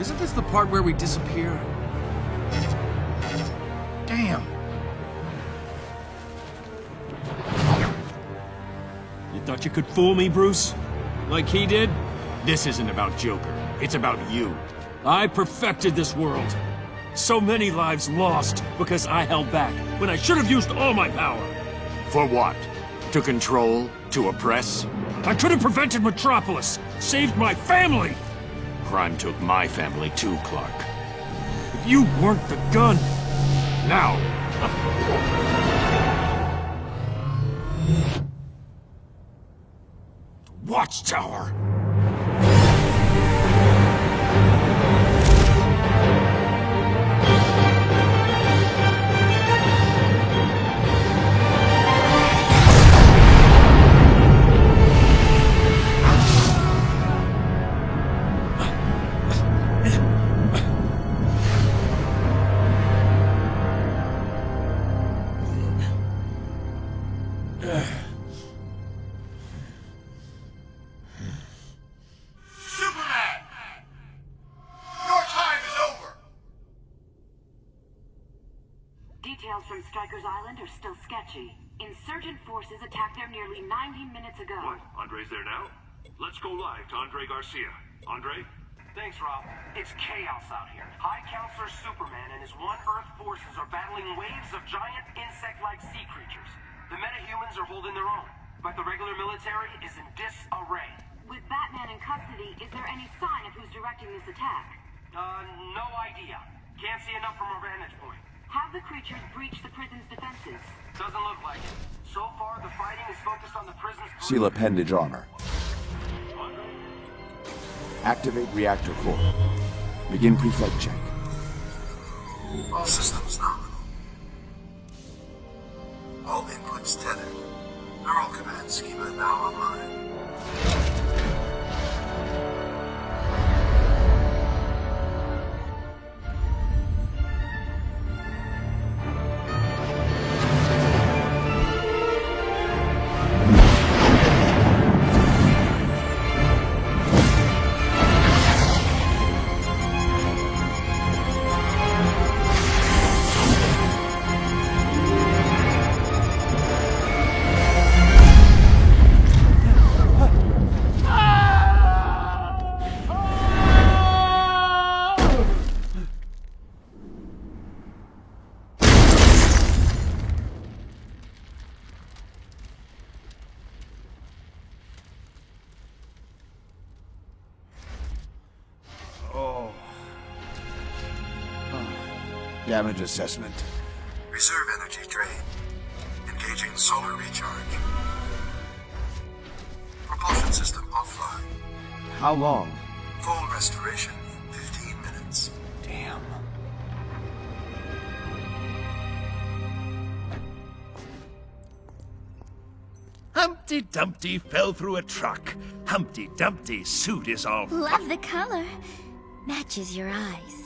Isn't this the part where we disappear? Damn. You thought you could fool me, Bruce? Like he did? This isn't about Joker. It's about you. I perfected this world. So many lives lost because I held back, when I should have used all my power. For what? To control? To oppress? I could have prevented Metropolis, saved my family! Crime took my family too, Clark. If you weren't the gun... Now... Watchtower! Details from Stryker's Island are still sketchy. Insurgent forces attacked there nearly 90 minutes ago. What? Andre's there now? Let's go live to Andre Garcia. Andre? Thanks, Rob. It's chaos out here. High Counselor Superman and his One-Earth forces are battling waves of giant insect-like sea creatures. The metahumans are holding their own, but the regular military is in disarray. With Batman in custody, is there any sign of who's directing this attack? No idea. Can't see enough from our vantage point. Have the creatures breached the prison's defenses? Doesn't look like it. So far, the fighting is focused on the prison's... Seal appendage armor. Activate reactor core. Begin pre-flight check. All systems nominal. All inputs tethered. Neural command schema now online. Damage assessment. Reserve energy drain. Engaging solar recharge. Propulsion system offline. How long? Full restoration in 15 minutes. Damn. Humpty Dumpty fell through a truck. Humpty Dumpty's suit is all... Love the color. Matches your eyes.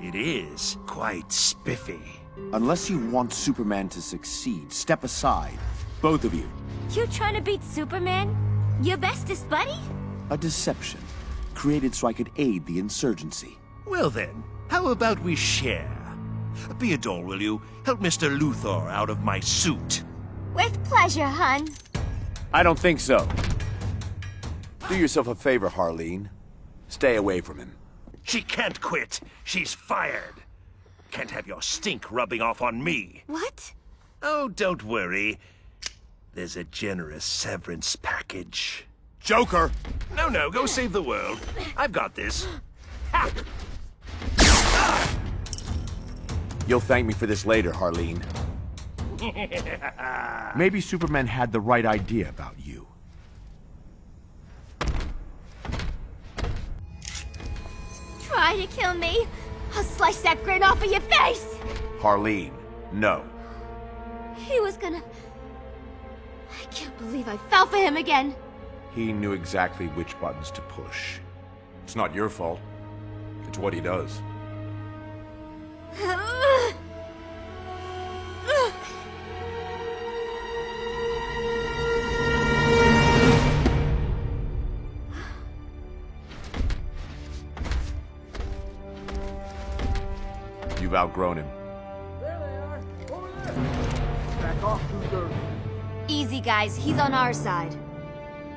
It is quite spiffy. Unless you want Superman to succeed, step aside. Both of you. You trying to beat Superman? Your bestest buddy? A deception. Created so I could aid the insurgency. Well then, how about we share? Theodore, will you help Mr. Luthor out of my suit? With pleasure, hun. I don't think so. Do yourself a favor, Harleen. Stay away from him. She can't quit. She's fired. Can't have your stink rubbing off on me. What? Oh, don't worry. There's a generous severance package. Joker! No, go save the world. I've got this. You'll thank me for this later, Harleen. Maybe Superman had the right idea about you. Try to kill me? I'll slice that grin off of your face! Harleen, no. He was gonna... I can't believe I fell for him again. He knew exactly which buttons to push. It's not your fault. It's what he does. outgrown him. Back off, loser. Easy, guys. He's on our side.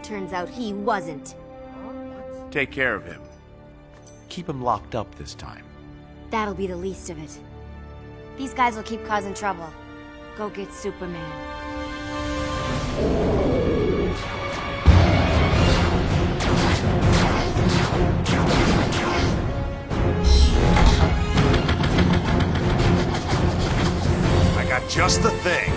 Turns out he wasn't. Take care of him. Keep him locked up this time. That'll be the least of it. These guys will keep causing trouble. Go get Superman. I got just the thing.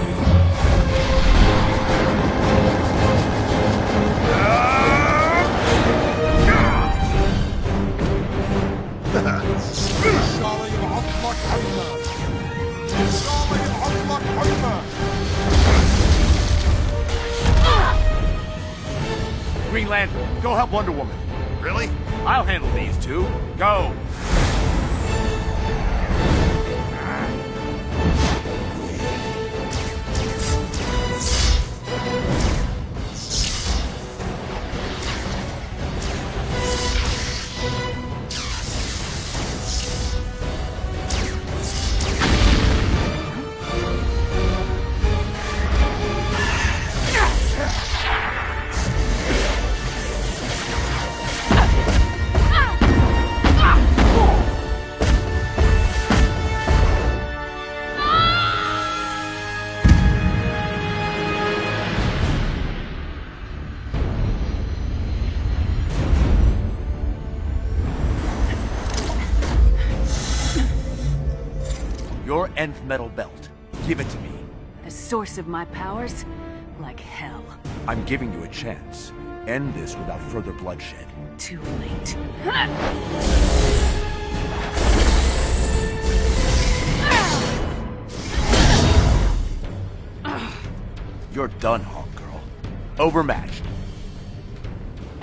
Green Lantern, go help Wonder Woman. Really? I'll handle these two. Go! Your nth metal belt. Give it to me. The source of my powers? Like hell. I'm giving you a chance. End this without further bloodshed. Too late. You're done, Hawk Girl. Overmatched.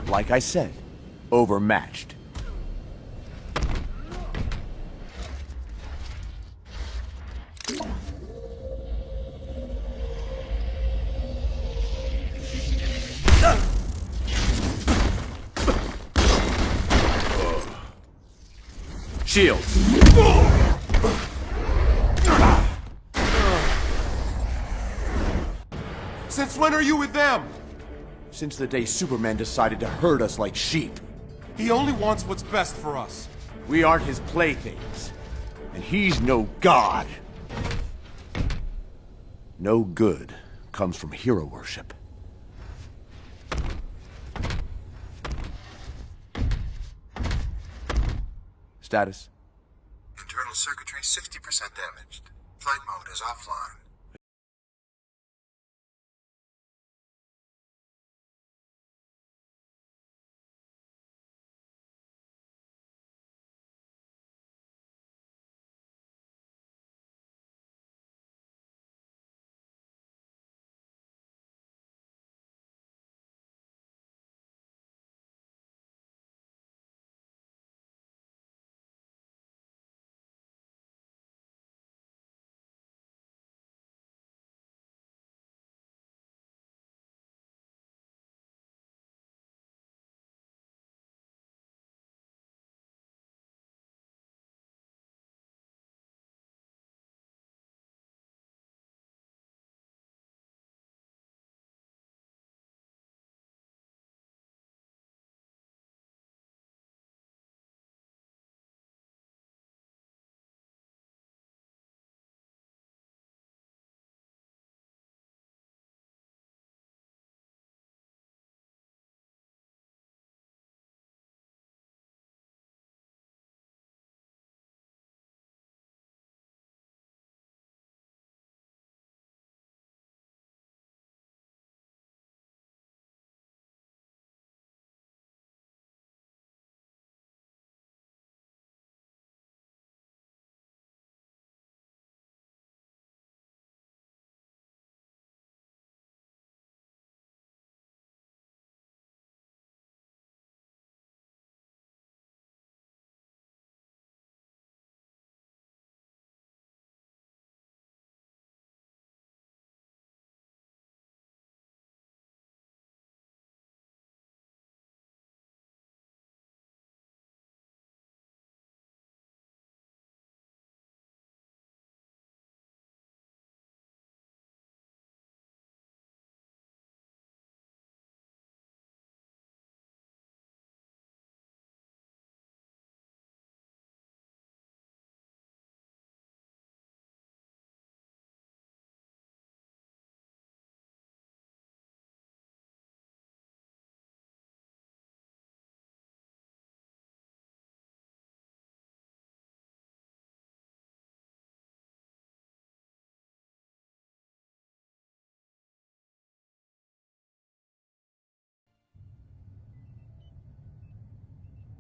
Like I said, overmatched. Shield. Since when are you with them? Since the day Superman decided to herd us like sheep. He only wants what's best for us. We aren't his playthings. And he's no god. No good comes from hero worship. Status? Internal circuitry 60% damaged. Flight mode is offline.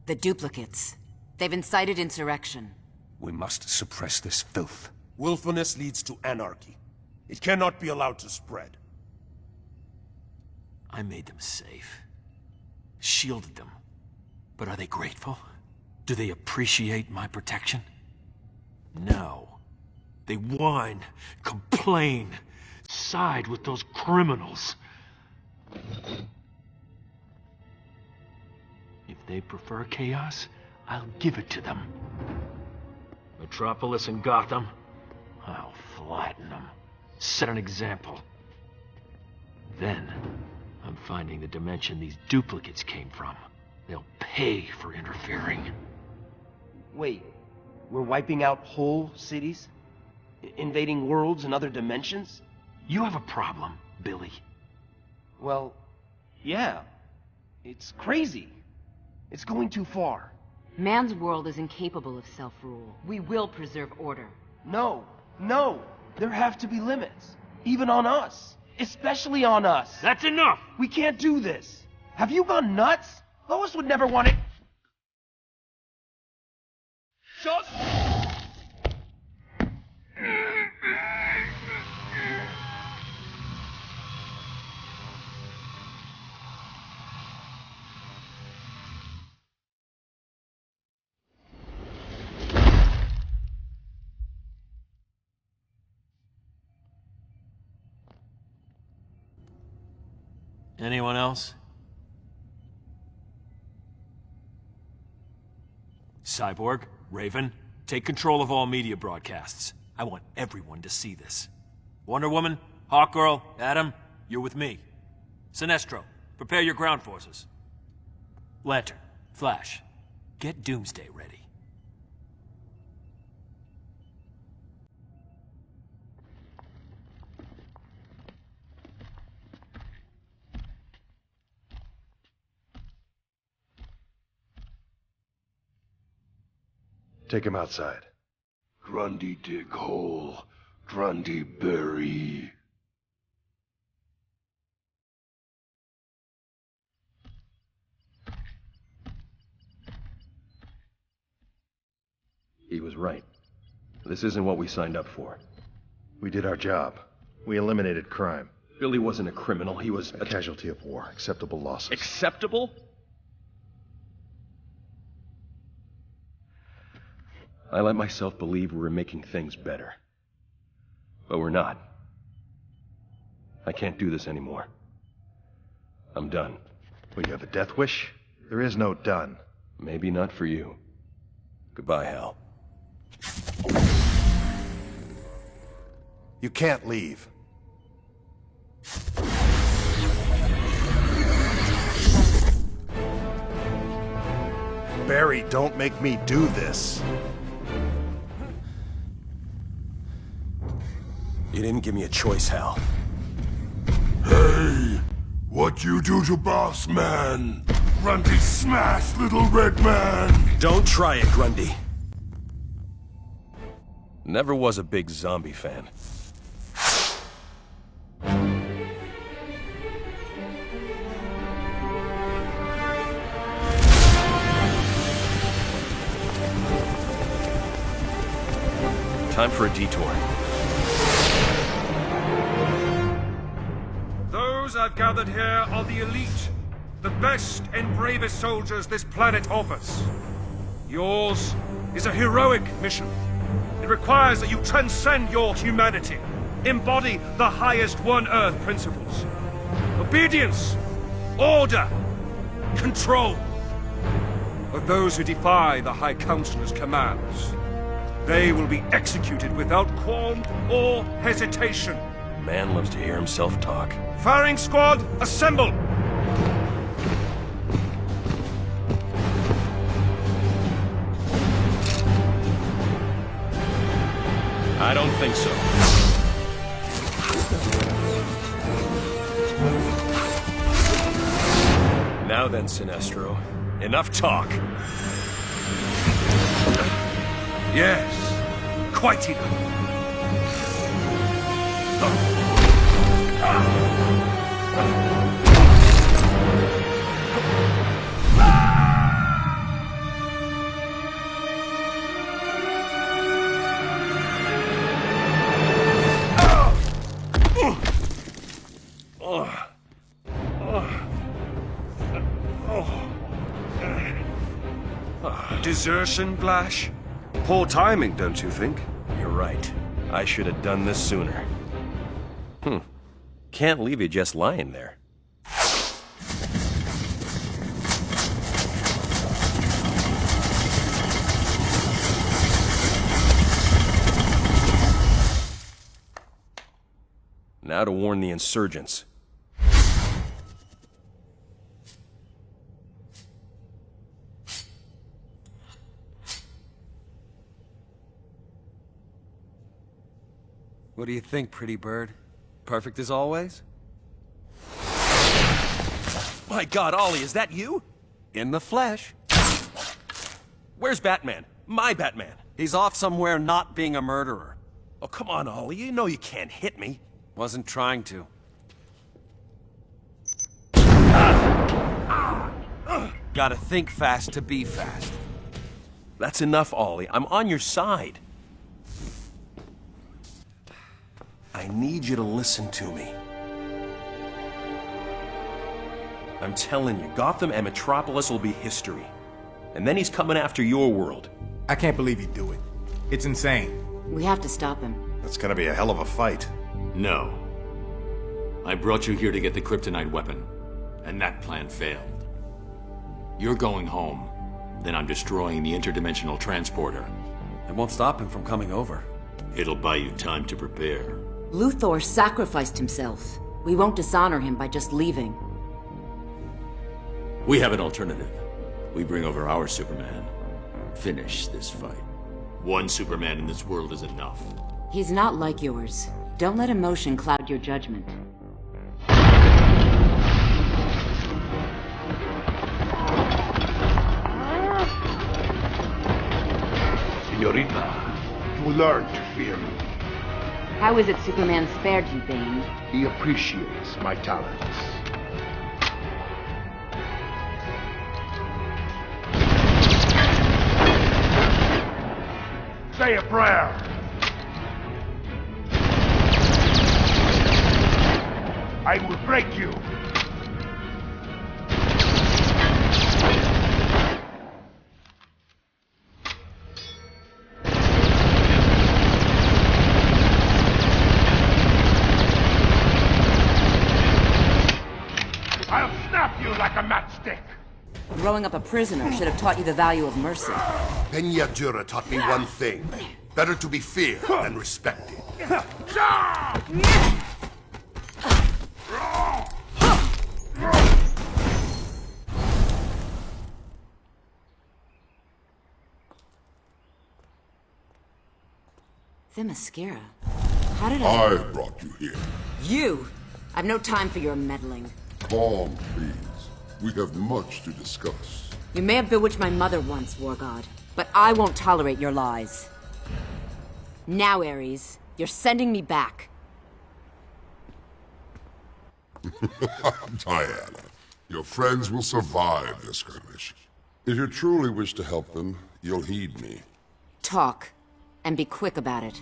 The duplicates. They've incited insurrection. We must suppress this filth. Willfulness leads to anarchy. It cannot be allowed to spread. I made them safe. Shielded them. But are they grateful? Do they appreciate my protection? No. They whine, complain, side with those criminals. If they prefer chaos, I'll give it to them. Metropolis and Gotham, I'll flatten them. Set an example. Then, I'm finding the dimension these duplicates came from. They'll pay for interfering. Wait, we're wiping out whole cities? Invading worlds and other dimensions? You have a problem, Billy. Well, yeah. It's crazy. It's going too far. Man's world is incapable of self-rule. We will preserve order. No, no. There have to be limits. Even on us. Especially on us. That's enough! We can't do this. Have you gone nuts? Lois would never want it. Just... Anyone else? Cyborg, Raven, take control of all media broadcasts. I want everyone to see this. Wonder Woman, Hawkgirl, Adam, you're with me. Sinestro, prepare your ground forces. Lantern, Flash, get Doomsday ready. Take him outside. Grundy dig hole, Grundy bury. He was right. This isn't what we signed up for. We did our job. We eliminated crime. Billy wasn't a criminal, he was a casualty of war. Acceptable losses. Acceptable? I let myself believe we were making things better. But we're not. I can't do this anymore. I'm done. Well, you have a death wish? There is no done. Maybe not for you. Goodbye, Hal. You can't leave. Barry, don't make me do this. You didn't give me a choice, Hal. Hey! What you do to boss man? Grundy smash, little red man! Don't try it, Grundy. Never was a big zombie fan. Time for a detour. Those I've gathered here are the elite, the best and bravest soldiers this planet offers. Yours is a heroic mission. It requires that you transcend your humanity, embody the highest one-Earth principles. Obedience, order, control. But those who defy the High Counselor's commands, they will be executed without qualm or hesitation. Man loves to hear himself talk. Firing squad, assemble! I don't think so. Now then, Sinestro. Enough talk. Yes, quite enough. Desertion, Glash? Poor timing, don't you think? You're right. I should have done this sooner. Can't leave you just lying there. Now to warn the insurgents. What do you think, pretty bird? Perfect as always? My God, Ollie, is that you? In the flesh. Where's Batman? My Batman. He's off somewhere not being a murderer. Oh, come on, Ollie. You know you can't hit me. Wasn't trying to. Gotta think fast to be fast. That's enough, Ollie. I'm on your side. I need you to listen to me. I'm telling you, Gotham and Metropolis will be history. And then he's coming after your world. I can't believe he'd do it. It's insane. We have to stop him. That's gonna be a hell of a fight. No. I brought you here to get the kryptonite weapon, and that plan failed. You're going home, then I'm destroying the interdimensional transporter. It won't stop him from coming over. It'll buy you time to prepare. Luthor sacrificed himself. We won't dishonor him by just leaving. We have an alternative. We bring over our Superman. Finish this fight. One Superman in this world is enough. He's not like yours. Don't let emotion cloud your judgment. Señorita, you learn to fear me. How is it Superman spared you, Bane? He appreciates my talents. Say a prayer. I will break you. I'll snap you like a matchstick. Growing up a prisoner should have taught you the value of mercy. Peña Dura taught me one thing. Better to be feared than respected. Themyscira. How did I brought you here. You! I've no time for your meddling. Calm, please. We have much to discuss. You may have bewitched my mother once, War God, but I won't tolerate your lies. Now, Ares, you're sending me back. Diana, your friends will survive this skirmish. If you truly wish to help them, you'll heed me. Talk, and be quick about it.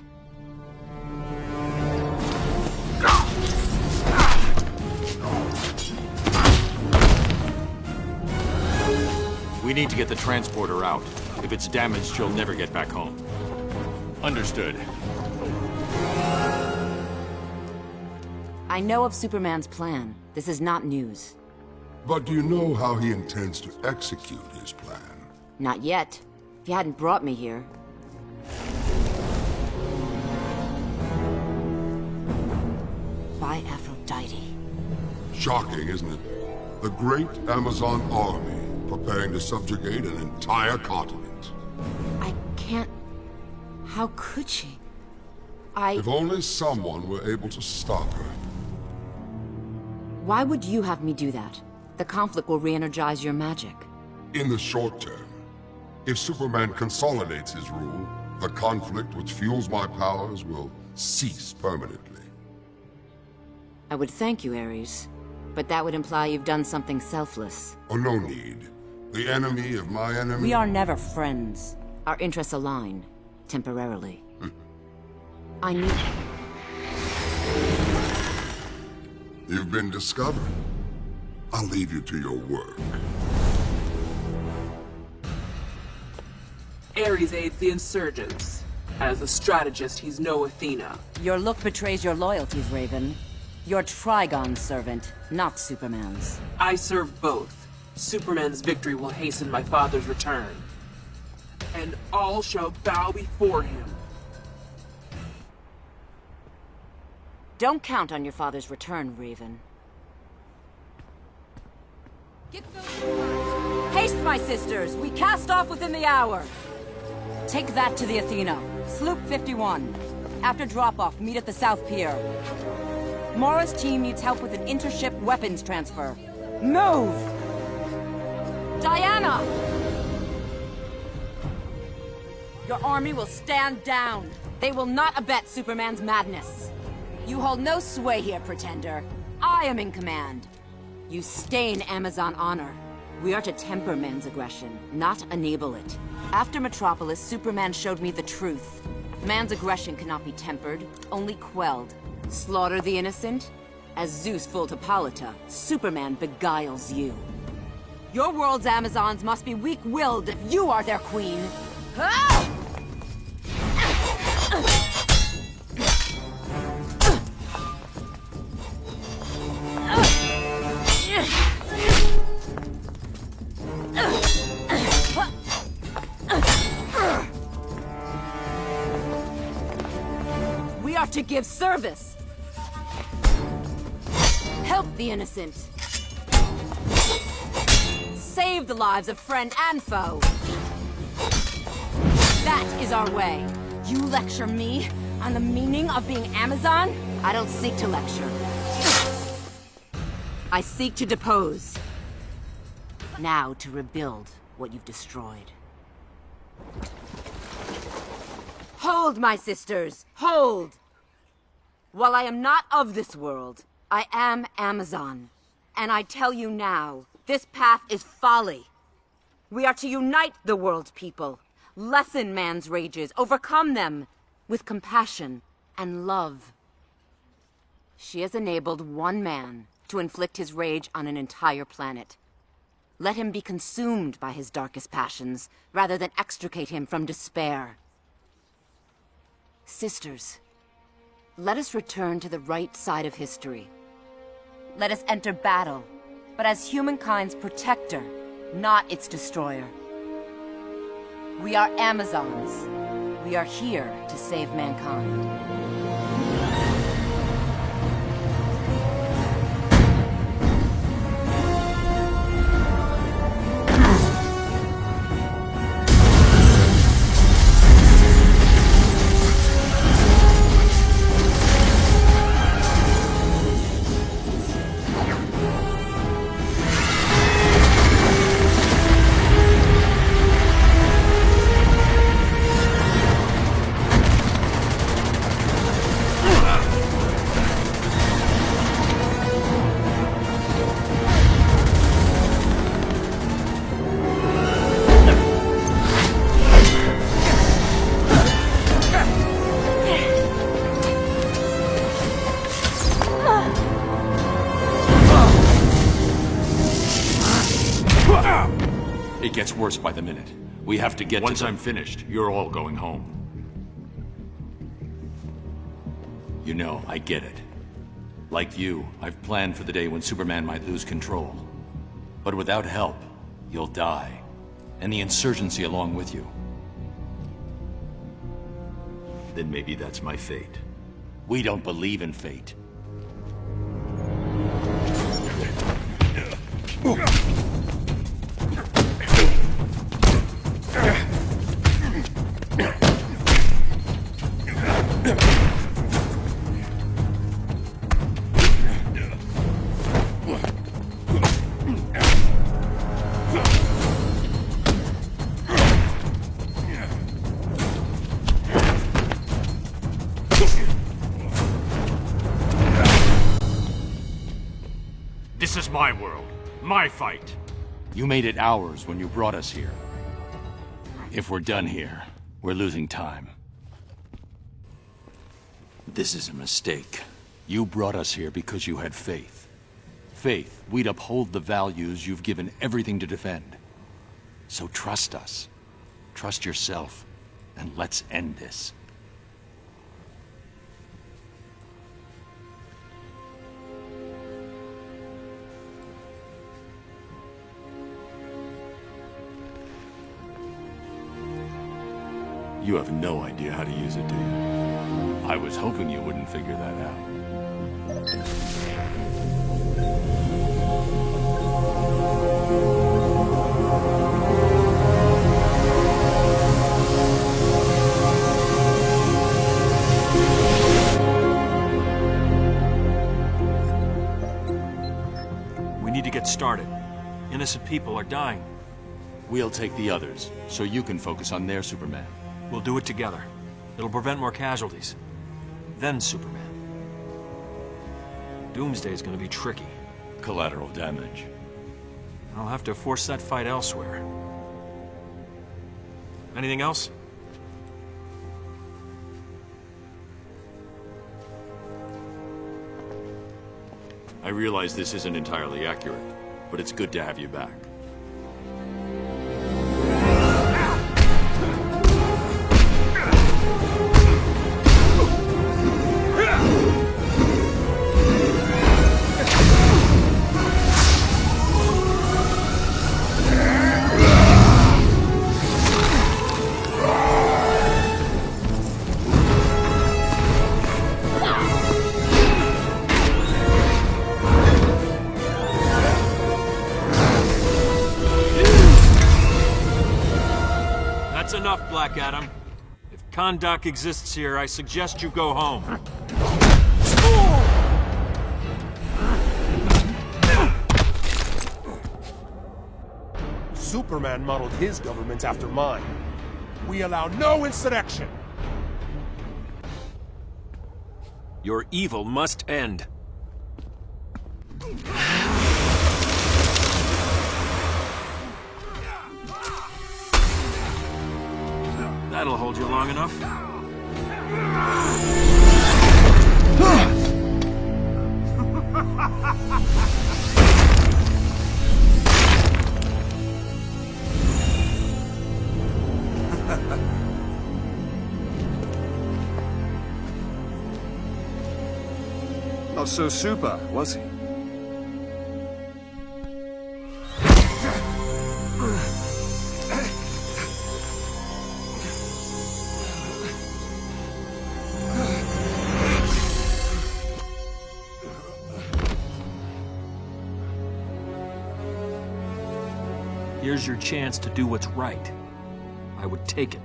We need to get the transporter out. If it's damaged, she'll never get back home. Understood. I know of Superman's plan. This is not news. But do you know how he intends to execute his plan? Not yet. If you hadn't brought me here. By Aphrodite. Shocking, isn't it? The great Amazon army preparing to subjugate an entire continent. I can't... How could she? If only someone were able to stop her. Why would you have me do that? The conflict will re-energize your magic. In the short term, if Superman consolidates his rule, the conflict which fuels my powers will cease permanently. I would thank you, Ares. But that would imply you've done something selfless. Oh, no need. The enemy of my enemy... We are never friends. Our interests align. Temporarily. I need... You've been discovered. I'll leave you to your work. Ares aids the insurgents. As a strategist, he's no Athena. Your look betrays your loyalties, Raven. You're Trigon's servant, not Superman's. I serve both. Superman's victory will hasten my father's return. And all shall bow before him. Don't count on your father's return, Raven. Haste, my sisters! We cast off within the hour! Take that to the Athena. Sloop 51. After drop-off, meet at the South Pier. Mora's team needs help with an intership weapons transfer. Move! Diana! Your army will stand down. They will not abet Superman's madness. You hold no sway here, Pretender. I am in command. You stain Amazon honor. We are to temper man's aggression, not enable it. After Metropolis, Superman showed me the truth. Man's aggression cannot be tempered, only quelled. Slaughter the innocent? As Zeus fooled Hippolyta, Superman beguiles you. Your world's Amazons must be weak-willed if you are their queen. Ah! We are to give service. Help the innocent. Save the lives of friend and foe. That is our way. You lecture me on the meaning of being Amazon? I don't seek to lecture. I seek to depose. Now to rebuild what you've destroyed. Hold, my sisters! Hold! While I am not of this world, I am Amazon. And I tell you now, this path is folly. We are to unite the world's people, lessen man's rages, overcome them with compassion and love. She has enabled one man to inflict his rage on an entire planet. Let him be consumed by his darkest passions, rather than extricate him from despair. Sisters, let us return to the right side of history. Let us enter battle, but as humankind's protector, not its destroyer. We are Amazons. We are here to save mankind. It gets worse by the minute. We have to get Once I'm finished, you're all going home. You know, I get it. Like you, I've planned for the day when Superman might lose control. But without help, you'll die. And the insurgency along with you. Then maybe that's my fate. We don't believe in fate. This is my world, my fight. You made it ours when you brought us here. If we're done here, we're losing time. This is a mistake. You brought us here because you had faith. Faith we'd uphold the values you've given everything to defend. So trust us. Trust yourself, and let's end this. You have no idea how to use it, do you? I was hoping you wouldn't figure that out. We need to get started. Innocent people are dying. We'll take the others, so you can focus on their Superman. We'll do it together. It'll prevent more casualties. Then Superman. Doomsday's gonna be tricky. Collateral damage. I'll have to force that fight elsewhere. Anything else? I realize this isn't entirely accurate, but it's good to have you back. That's enough, Black Adam. If Kahndaq exists here, I suggest you go home. Superman modeled his government after mine. We allow no insurrection. Your evil must end. That'll hold you long enough. Not so super, was he? Here's your chance to do what's right. I would take it.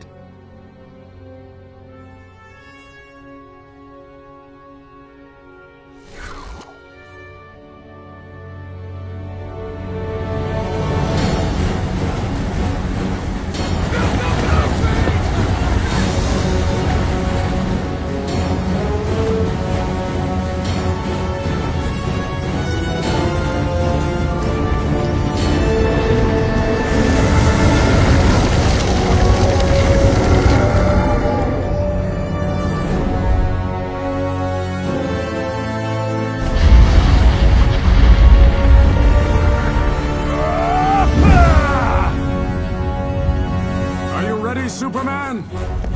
Superman?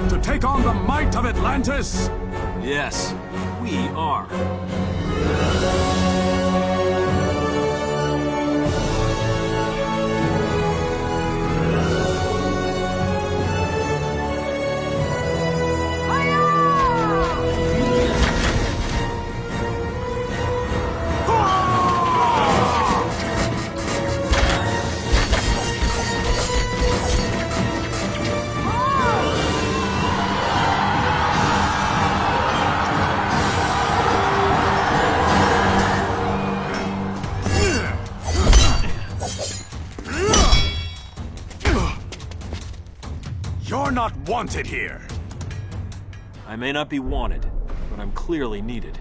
To take on the might of Atlantis? Yes, we are. You're not wanted here! I may not be wanted, but I'm clearly needed.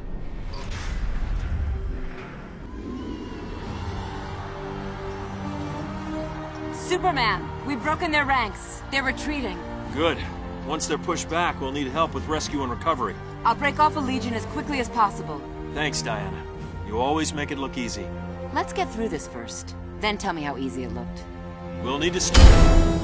Superman, we've broken their ranks. They're retreating. Good. Once they're pushed back, we'll need help with rescue and recovery. I'll break off a Legion as quickly as possible. Thanks, Diana. You always make it look easy. Let's get through this first. Then tell me how easy it looked. We'll need to start.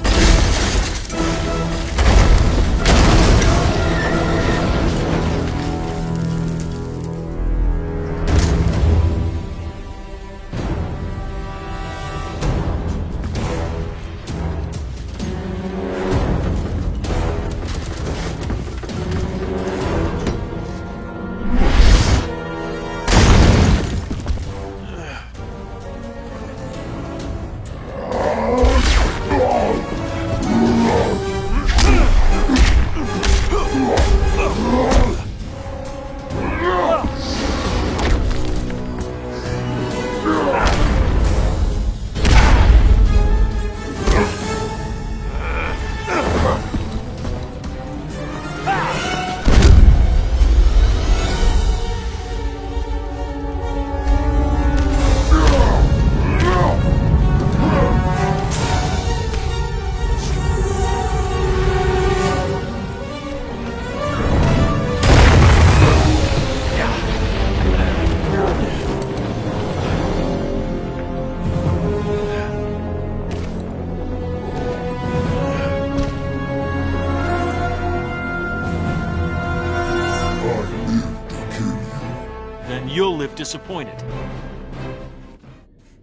You'll live disappointed.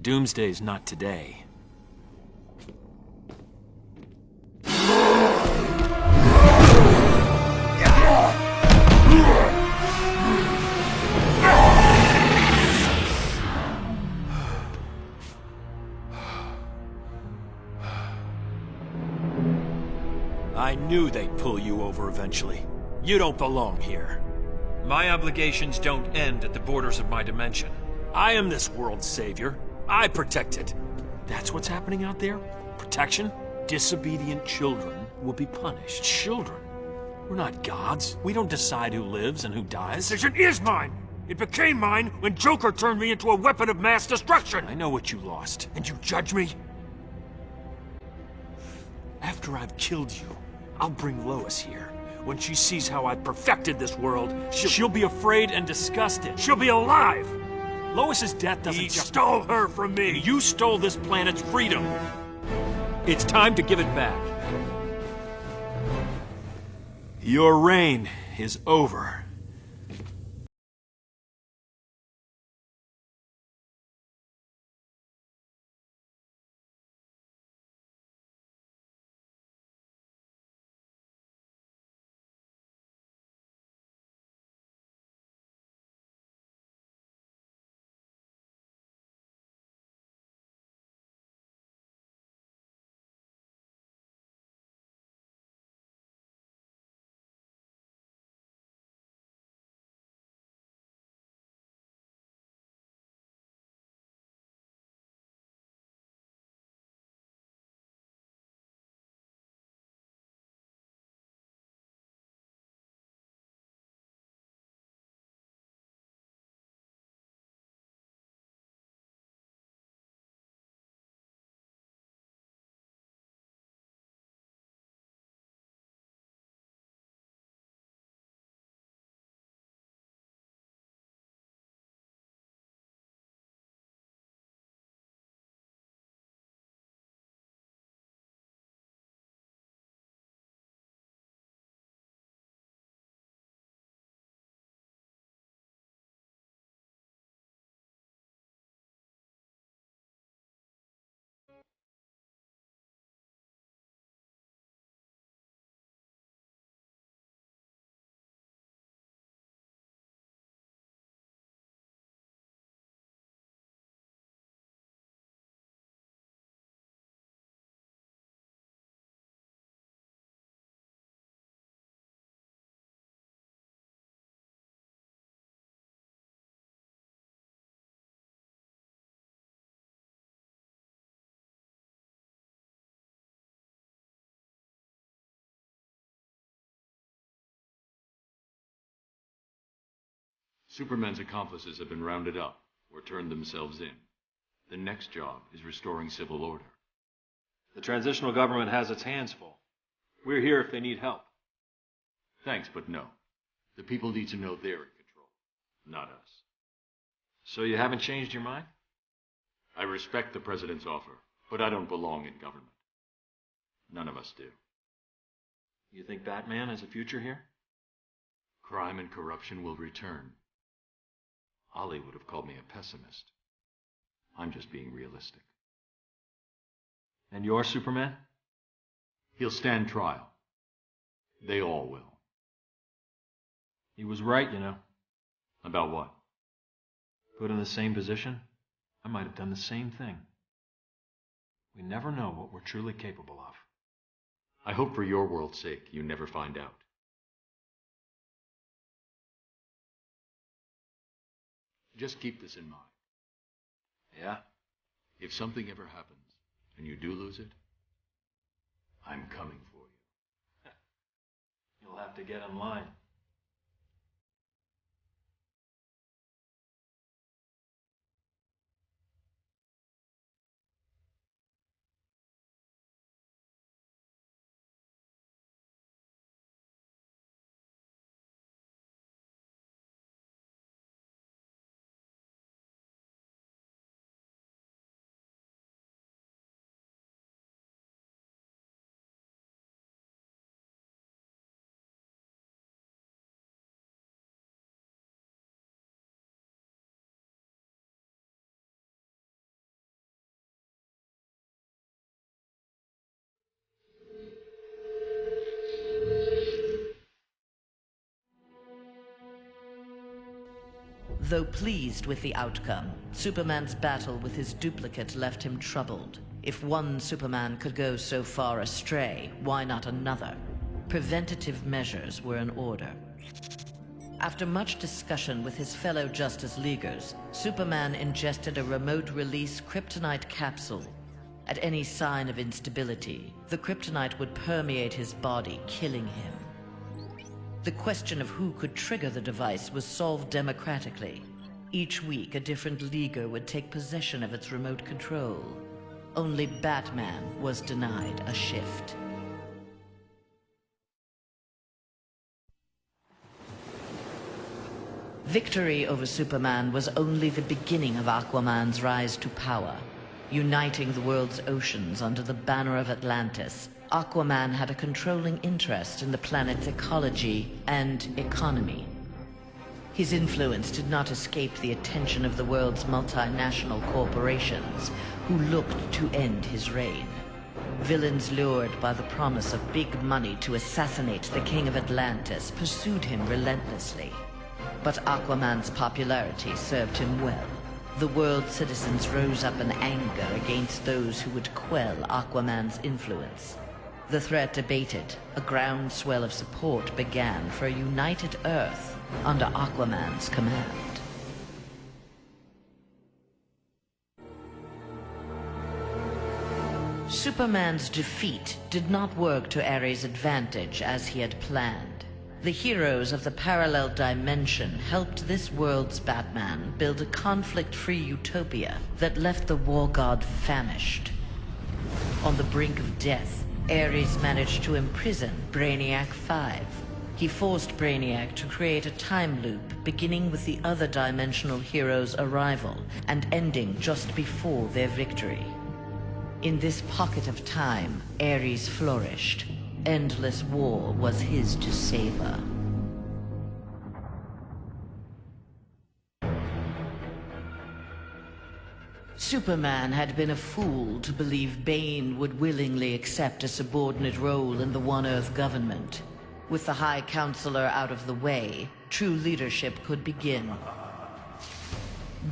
Doomsday's not today. I knew they'd pull you over eventually. You don't belong here. My obligations don't end at the borders of my dimension. I am this world's savior. I protect it. That's what's happening out there? Protection? Disobedient children will be punished. Children? We're not gods. We don't decide who lives and who dies. The decision is mine! It became mine when Joker turned me into a weapon of mass destruction! I know what you lost. And you judge me? After I've killed you, I'll bring Lois here. When she sees how I've perfected this world, she'll be afraid and disgusted. She'll be alive! Lois's death doesn't He stole her from me! You stole this planet's freedom! It's time to give it back. Your reign is over. Superman's accomplices have been rounded up or turned themselves in. The next job is restoring civil order. The transitional government has its hands full. We're here if they need help. Thanks, but no. The people need to know they're in control, not us. So you haven't changed your mind? I respect the president's offer, but I don't belong in government. None of us do. You think Batman has a future here? Crime and corruption will return. Ollie would have called me a pessimist. I'm just being realistic. And you're Superman? He'll stand trial. They all will. He was right, you know. About what? Put in the same position, I might have done the same thing. We never know what we're truly capable of. I hope for your world's sake you never find out. Just keep this in mind. Yeah? If something ever happens, and you do lose it, I'm coming for you. You'll have to get in line. Though pleased with the outcome, Superman's battle with his duplicate left him troubled. If one Superman could go so far astray, why not another? Preventative measures were in order. After much discussion with his fellow Justice Leaguers, Superman ingested a remote-release kryptonite capsule. At any sign of instability, the kryptonite would permeate his body, killing him. The question of who could trigger the device was solved democratically. Each week, a different Leaguer would take possession of its remote control. Only Batman was denied a shift. Victory over Superman was only the beginning of Aquaman's rise to power. Uniting the world's oceans under the banner of Atlantis, Aquaman had a controlling interest in the planet's ecology and economy. His influence did not escape the attention of the world's multinational corporations, who looked to end his reign. Villains lured by the promise of big money to assassinate the King of Atlantis pursued him relentlessly. But Aquaman's popularity served him well. The world's citizens rose up in anger against those who would quell Aquaman's influence. The threat abated. A groundswell of support began for a united Earth under Aquaman's command. Superman's defeat did not work to Ares' advantage as he had planned. The heroes of the parallel dimension helped this world's Batman build a conflict-free utopia that left the war god famished. On the brink of death, Ares managed to imprison Brainiac 5. He forced Brainiac to create a time loop beginning with the other dimensional heroes' arrival and ending just before their victory. In this pocket of time, Ares flourished. Endless war was his to savor. Superman had been a fool to believe Bane would willingly accept a subordinate role in the One Earth government. With the High Counselor out of the way, true leadership could begin.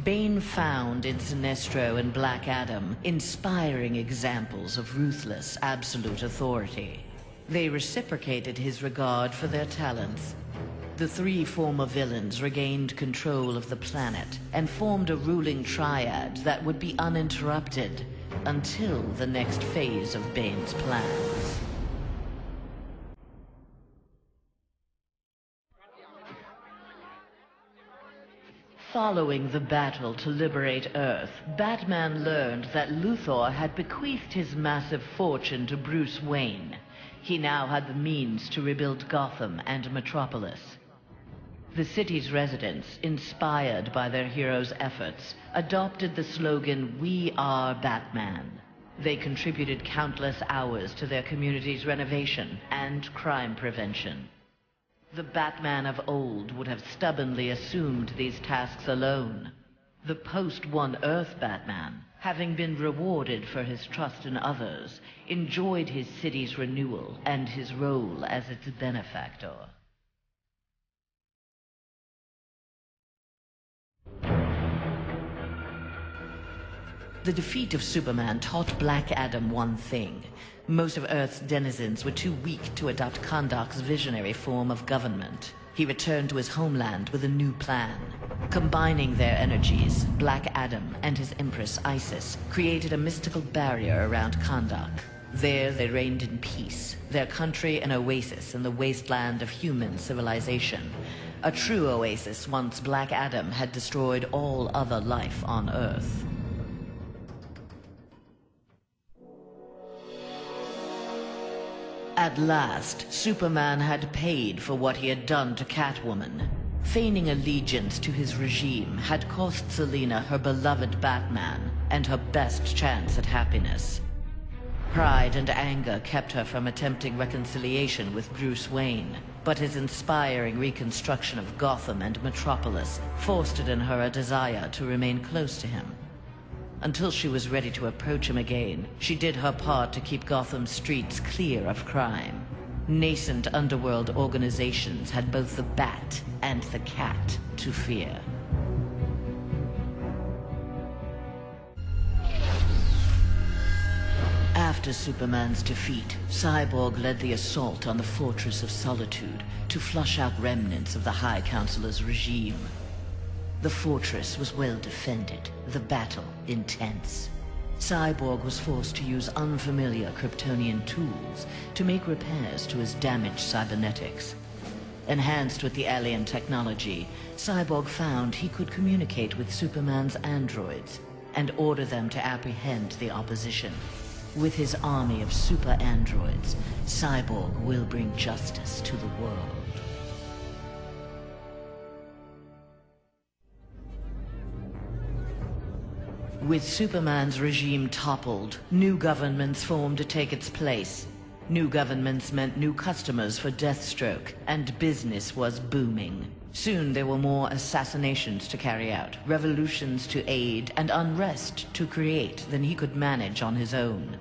Bane found in Sinestro and Black Adam inspiring examples of ruthless, absolute authority. They reciprocated his regard for their talents. The three former villains regained control of the planet and formed a ruling triad that would be uninterrupted until the next phase of Bane's plans. Following the battle to liberate Earth, Batman learned that Luthor had bequeathed his massive fortune to Bruce Wayne. He now had the means to rebuild Gotham and Metropolis. The city's residents, inspired by their hero's efforts, adopted the slogan, "We are Batman." They contributed countless hours to their community's renovation and crime prevention. The Batman of old would have stubbornly assumed these tasks alone. The post-One Earth Batman, having been rewarded for his trust in others, enjoyed his city's renewal and his role as its benefactor. The defeat of Superman taught Black Adam one thing. Most of Earth's denizens were too weak to adopt Kahndaq's visionary form of government. He returned to his homeland with a new plan. Combining their energies, Black Adam and his Empress Isis created a mystical barrier around Kahndaq. There they reigned in peace, their country an oasis in the wasteland of human civilization. A true oasis once Black Adam had destroyed all other life on Earth. At last, Superman had paid for what he had done to Catwoman. Feigning allegiance to his regime had cost Selina her beloved Batman and her best chance at happiness. Pride and anger kept her from attempting reconciliation with Bruce Wayne, but his inspiring reconstruction of Gotham and Metropolis fostered in her a desire to remain close to him. Until she was ready to approach him again, she did her part to keep Gotham's streets clear of crime. Nascent underworld organizations had both the Bat and the Cat to fear. After Superman's defeat, Cyborg led the assault on the Fortress of Solitude to flush out remnants of the High Counselor's regime. The fortress was well defended, the battle intense. Cyborg was forced to use unfamiliar Kryptonian tools to make repairs to his damaged cybernetics. Enhanced with the alien technology, Cyborg found he could communicate with Superman's androids and order them to apprehend the opposition. With his army of super androids, Cyborg will bring justice to the world. With Superman's regime toppled, new governments formed to take its place. New governments meant new customers for Deathstroke, and business was booming. Soon there were more assassinations to carry out, revolutions to aid, and unrest to create than he could manage on his own.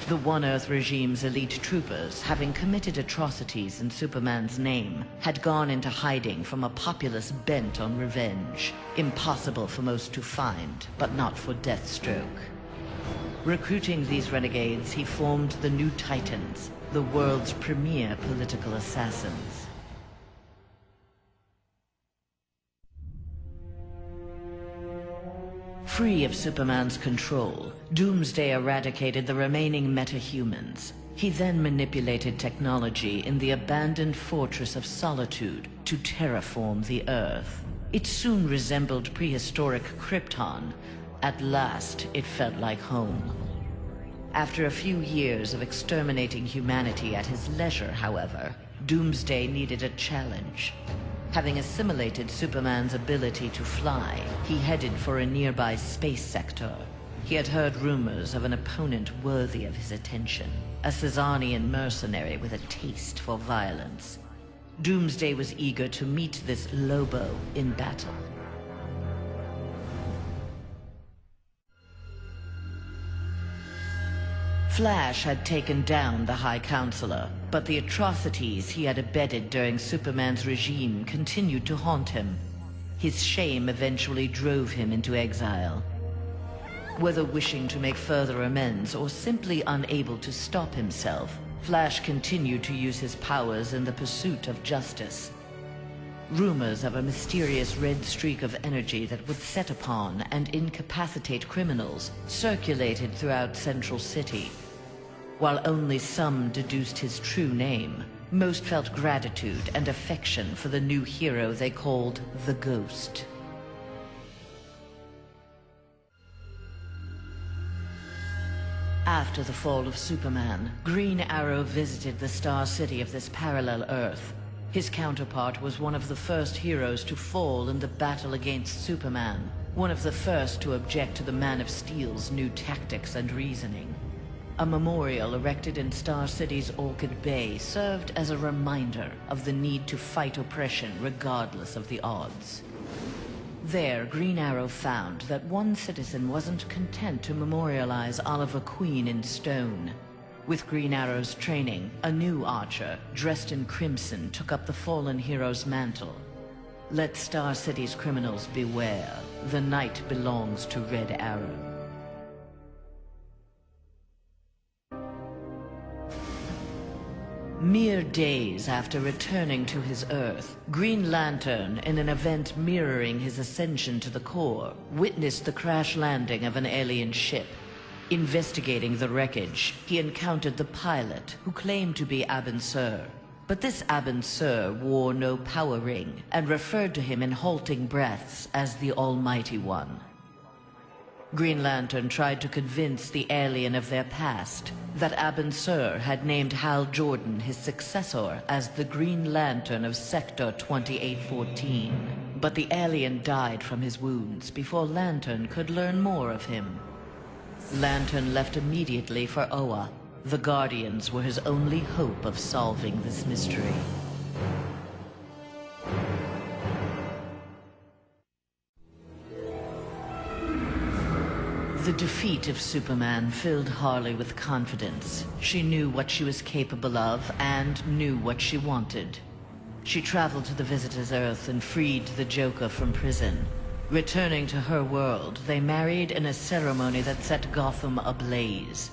The One Earth regime's elite troopers, having committed atrocities in Superman's name, had gone into hiding from a populace bent on revenge. Impossible for most to find, but not for Deathstroke. Recruiting these renegades, he formed the New Titans, the world's premier political assassins. Free of Superman's control, Doomsday eradicated the remaining metahumans. He then manipulated technology in the abandoned Fortress of Solitude to terraform the Earth. It soon resembled prehistoric Krypton. At last, it felt like home. After a few years of exterminating humanity at his leisure, however, Doomsday needed a challenge. Having assimilated Superman's ability to fly, he headed for a nearby space sector. He had heard rumors of an opponent worthy of his attention, a Caesarian mercenary with a taste for violence. Doomsday was eager to meet this Lobo in battle. Flash had taken down the High Counselor, but the atrocities he had abetted during Superman's regime continued to haunt him. His shame eventually drove him into exile. Whether wishing to make further amends or simply unable to stop himself, Flash continued to use his powers in the pursuit of justice. Rumors of a mysterious red streak of energy that would set upon and incapacitate criminals circulated throughout Central City. While only some deduced his true name, most felt gratitude and affection for the new hero they called the Ghost. After the fall of Superman, Green Arrow visited the Star City of this parallel Earth. His counterpart was one of the first heroes to fall in the battle against Superman. one of the first to object to the Man of Steel's new tactics and reasoning. A memorial erected in Star City's Orchid Bay served as a reminder of the need to fight oppression regardless of the odds. There, Green Arrow found that one citizen wasn't content to memorialize Oliver Queen in stone. With Green Arrow's training, a new archer, dressed in crimson, took up the fallen hero's mantle. Let Star City's criminals beware. The night belongs to Red Arrow. Mere days after returning to his Earth, Green Lantern, in an event mirroring his ascension to the core, witnessed the crash landing of an alien ship. Investigating the wreckage, he encountered the pilot, who claimed to be Abin Sur. But this Abin Sur wore no power ring, and referred to him in halting breaths as the Almighty One. Green Lantern tried to convince the alien of their past, that Abin Sur had named Hal Jordan his successor as the Green Lantern of Sector 2814. But the alien died from his wounds before Lantern could learn more of him. Lantern left immediately for Oa. The Guardians were his only hope of solving this mystery. The defeat of Superman filled Harley with confidence. She knew what she was capable of and knew what she wanted. She traveled to the Visitor's Earth and freed the Joker from prison. Returning to her world, they married in a ceremony that set Gotham ablaze.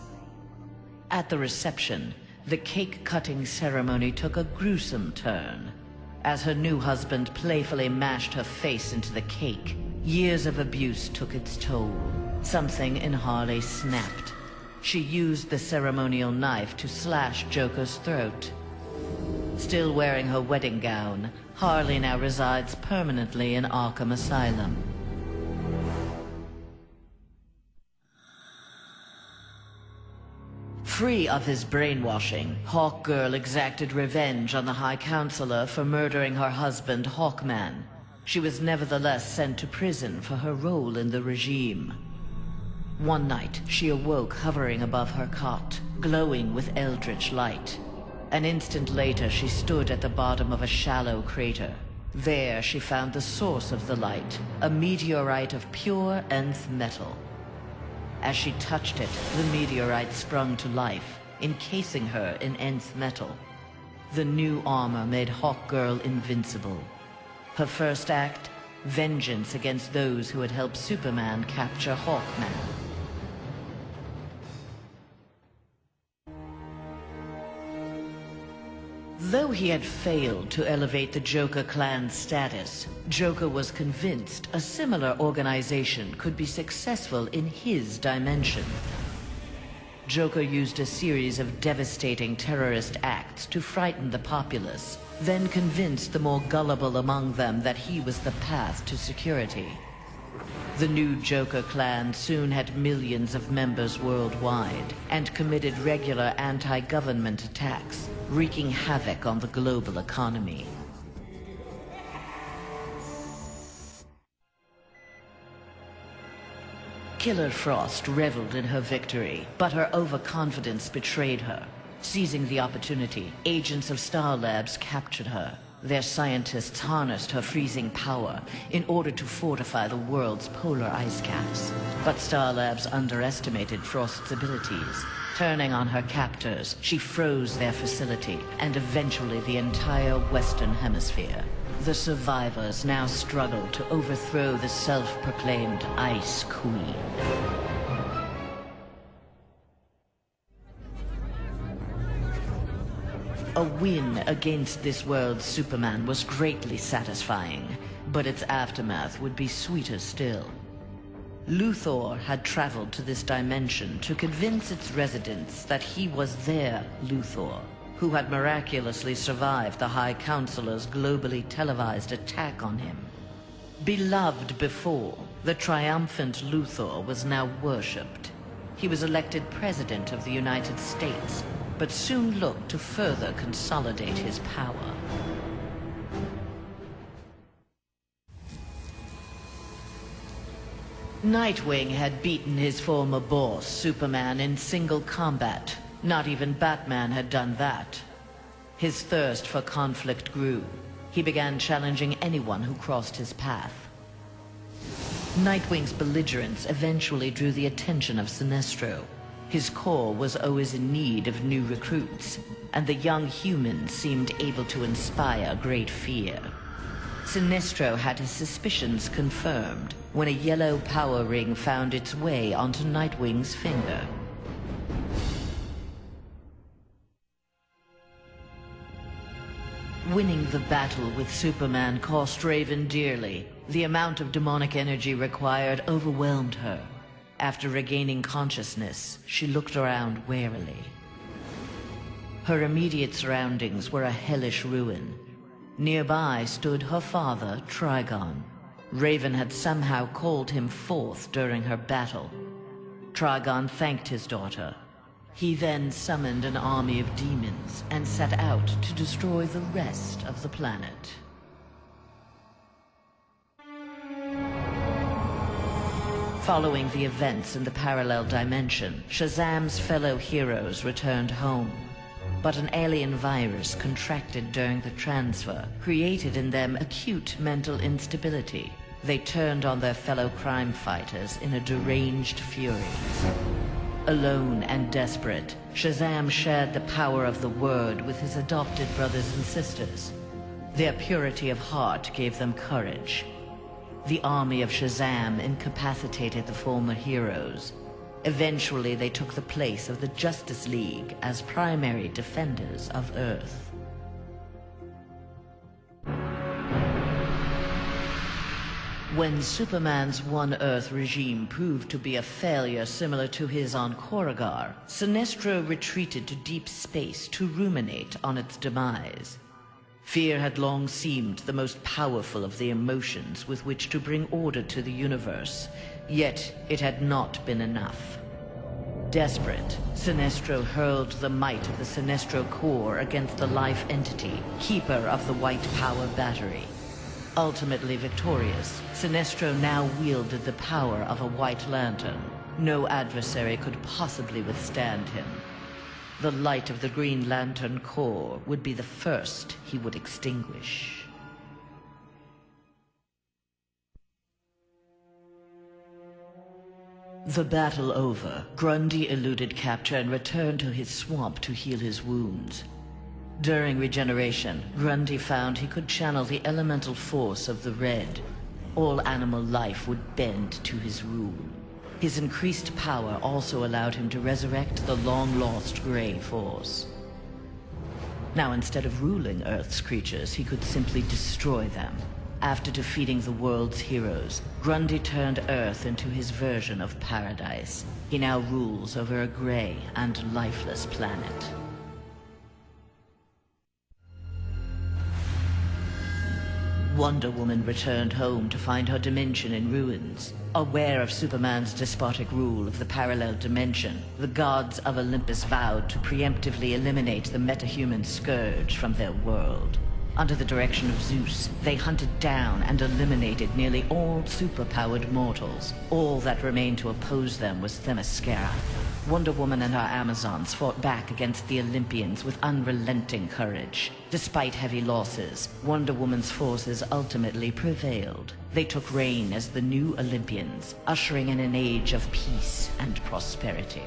At the reception, the cake-cutting ceremony took a gruesome turn. As her new husband playfully mashed her face into the cake, years of abuse took its toll. Something in Harley snapped. She used the ceremonial knife to slash Joker's throat. Still wearing her wedding gown, Harley now resides permanently in Arkham Asylum. Free of his brainwashing, Hawkgirl exacted revenge on the High Counselor for murdering her husband, Hawkman. She was nevertheless sent to prison for her role in the regime. One night, she awoke hovering above her cot, glowing with eldritch light. An instant later, she stood at the bottom of a shallow crater. There, she found the source of the light, a meteorite of pure nth metal. As she touched it, the meteorite sprung to life, encasing her in nth metal. The new armor made Hawkgirl invincible. Her first act, vengeance against those who had helped Superman capture Hawkman. Though he had failed to elevate the Joker clan's status, Joker was convinced a similar organization could be successful in his dimension. Joker used a series of devastating terrorist acts to frighten the populace, then convinced the more gullible among them that he was the path to security. The new Joker clan soon had millions of members worldwide and committed regular anti-government attacks, wreaking havoc on the global economy. Killer Frost reveled in her victory, but her overconfidence betrayed her. Seizing the opportunity, agents of Star Labs captured her. Their scientists harnessed her freezing power in order to fortify the world's polar ice caps. But Star Labs underestimated Frost's abilities. Turning on her captors, she froze their facility and eventually the entire Western Hemisphere. The survivors now struggle to overthrow the self-proclaimed Ice Queen. A win against this world's Superman was greatly satisfying, but its aftermath would be sweeter still. Luthor had traveled to this dimension to convince its residents that he was their Luthor, who had miraculously survived the High Counselor's globally televised attack on him. Beloved before, the triumphant Luthor was now worshipped. He was elected President of the United States, but soon looked to further consolidate his power. Nightwing had beaten his former boss, Superman, in single combat. Not even Batman had done that. His thirst for conflict grew. He began challenging anyone who crossed his path. Nightwing's belligerence eventually drew the attention of Sinestro. His corps was always in need of new recruits, and the young humans seemed able to inspire great fear. Sinestro had his suspicions confirmed when a yellow power ring found its way onto Nightwing's finger. Winning the battle with Superman cost Raven dearly. The amount of demonic energy required overwhelmed her. After regaining consciousness, she looked around warily. Her immediate surroundings were a hellish ruin. Nearby stood her father, Trigon. Raven had somehow called him forth during her battle. Trigon thanked his daughter. He then summoned an army of demons and set out to destroy the rest of the planet. Following the events in the parallel dimension, Shazam's fellow heroes returned home. But an alien virus contracted during the transfer created in them acute mental instability. They turned on their fellow crime fighters in a deranged fury. Alone and desperate, Shazam shared the power of the Word with his adopted brothers and sisters. Their purity of heart gave them courage. The army of Shazam incapacitated the former heroes. Eventually, they took the place of the Justice League as primary defenders of Earth. When Superman's One Earth regime proved to be a failure similar to his on Korugar, Sinestro retreated to deep space to ruminate on its demise. Fear had long seemed the most powerful of the emotions with which to bring order to the universe, yet it had not been enough. Desperate, Sinestro hurled the might of the Sinestro Corps against the life entity, keeper of the White Power Battery. Ultimately victorious, Sinestro now wielded the power of a White Lantern. No adversary could possibly withstand him. The light of the Green Lantern Corps would be the first he would extinguish. The battle over, Grundy eluded capture and returned to his swamp to heal his wounds. During regeneration, Grundy found he could channel the elemental force of the Red. All animal life would bend to his rule. His increased power also allowed him to resurrect the long-lost Grey Force. Now, instead of ruling Earth's creatures, he could simply destroy them. After defeating the world's heroes, Grundy turned Earth into his version of paradise. He now rules over a gray and lifeless planet. Wonder Woman returned home to find her dimension in ruins. Aware of Superman's despotic rule of the parallel dimension, the gods of Olympus vowed to preemptively eliminate the metahuman scourge from their world. Under the direction of Zeus, they hunted down and eliminated nearly all superpowered mortals. All that remained to oppose them was Themyscira. Wonder Woman and her Amazons fought back against the Olympians with unrelenting courage. Despite heavy losses, Wonder Woman's forces ultimately prevailed. They took reign as the new Olympians, ushering in an age of peace and prosperity.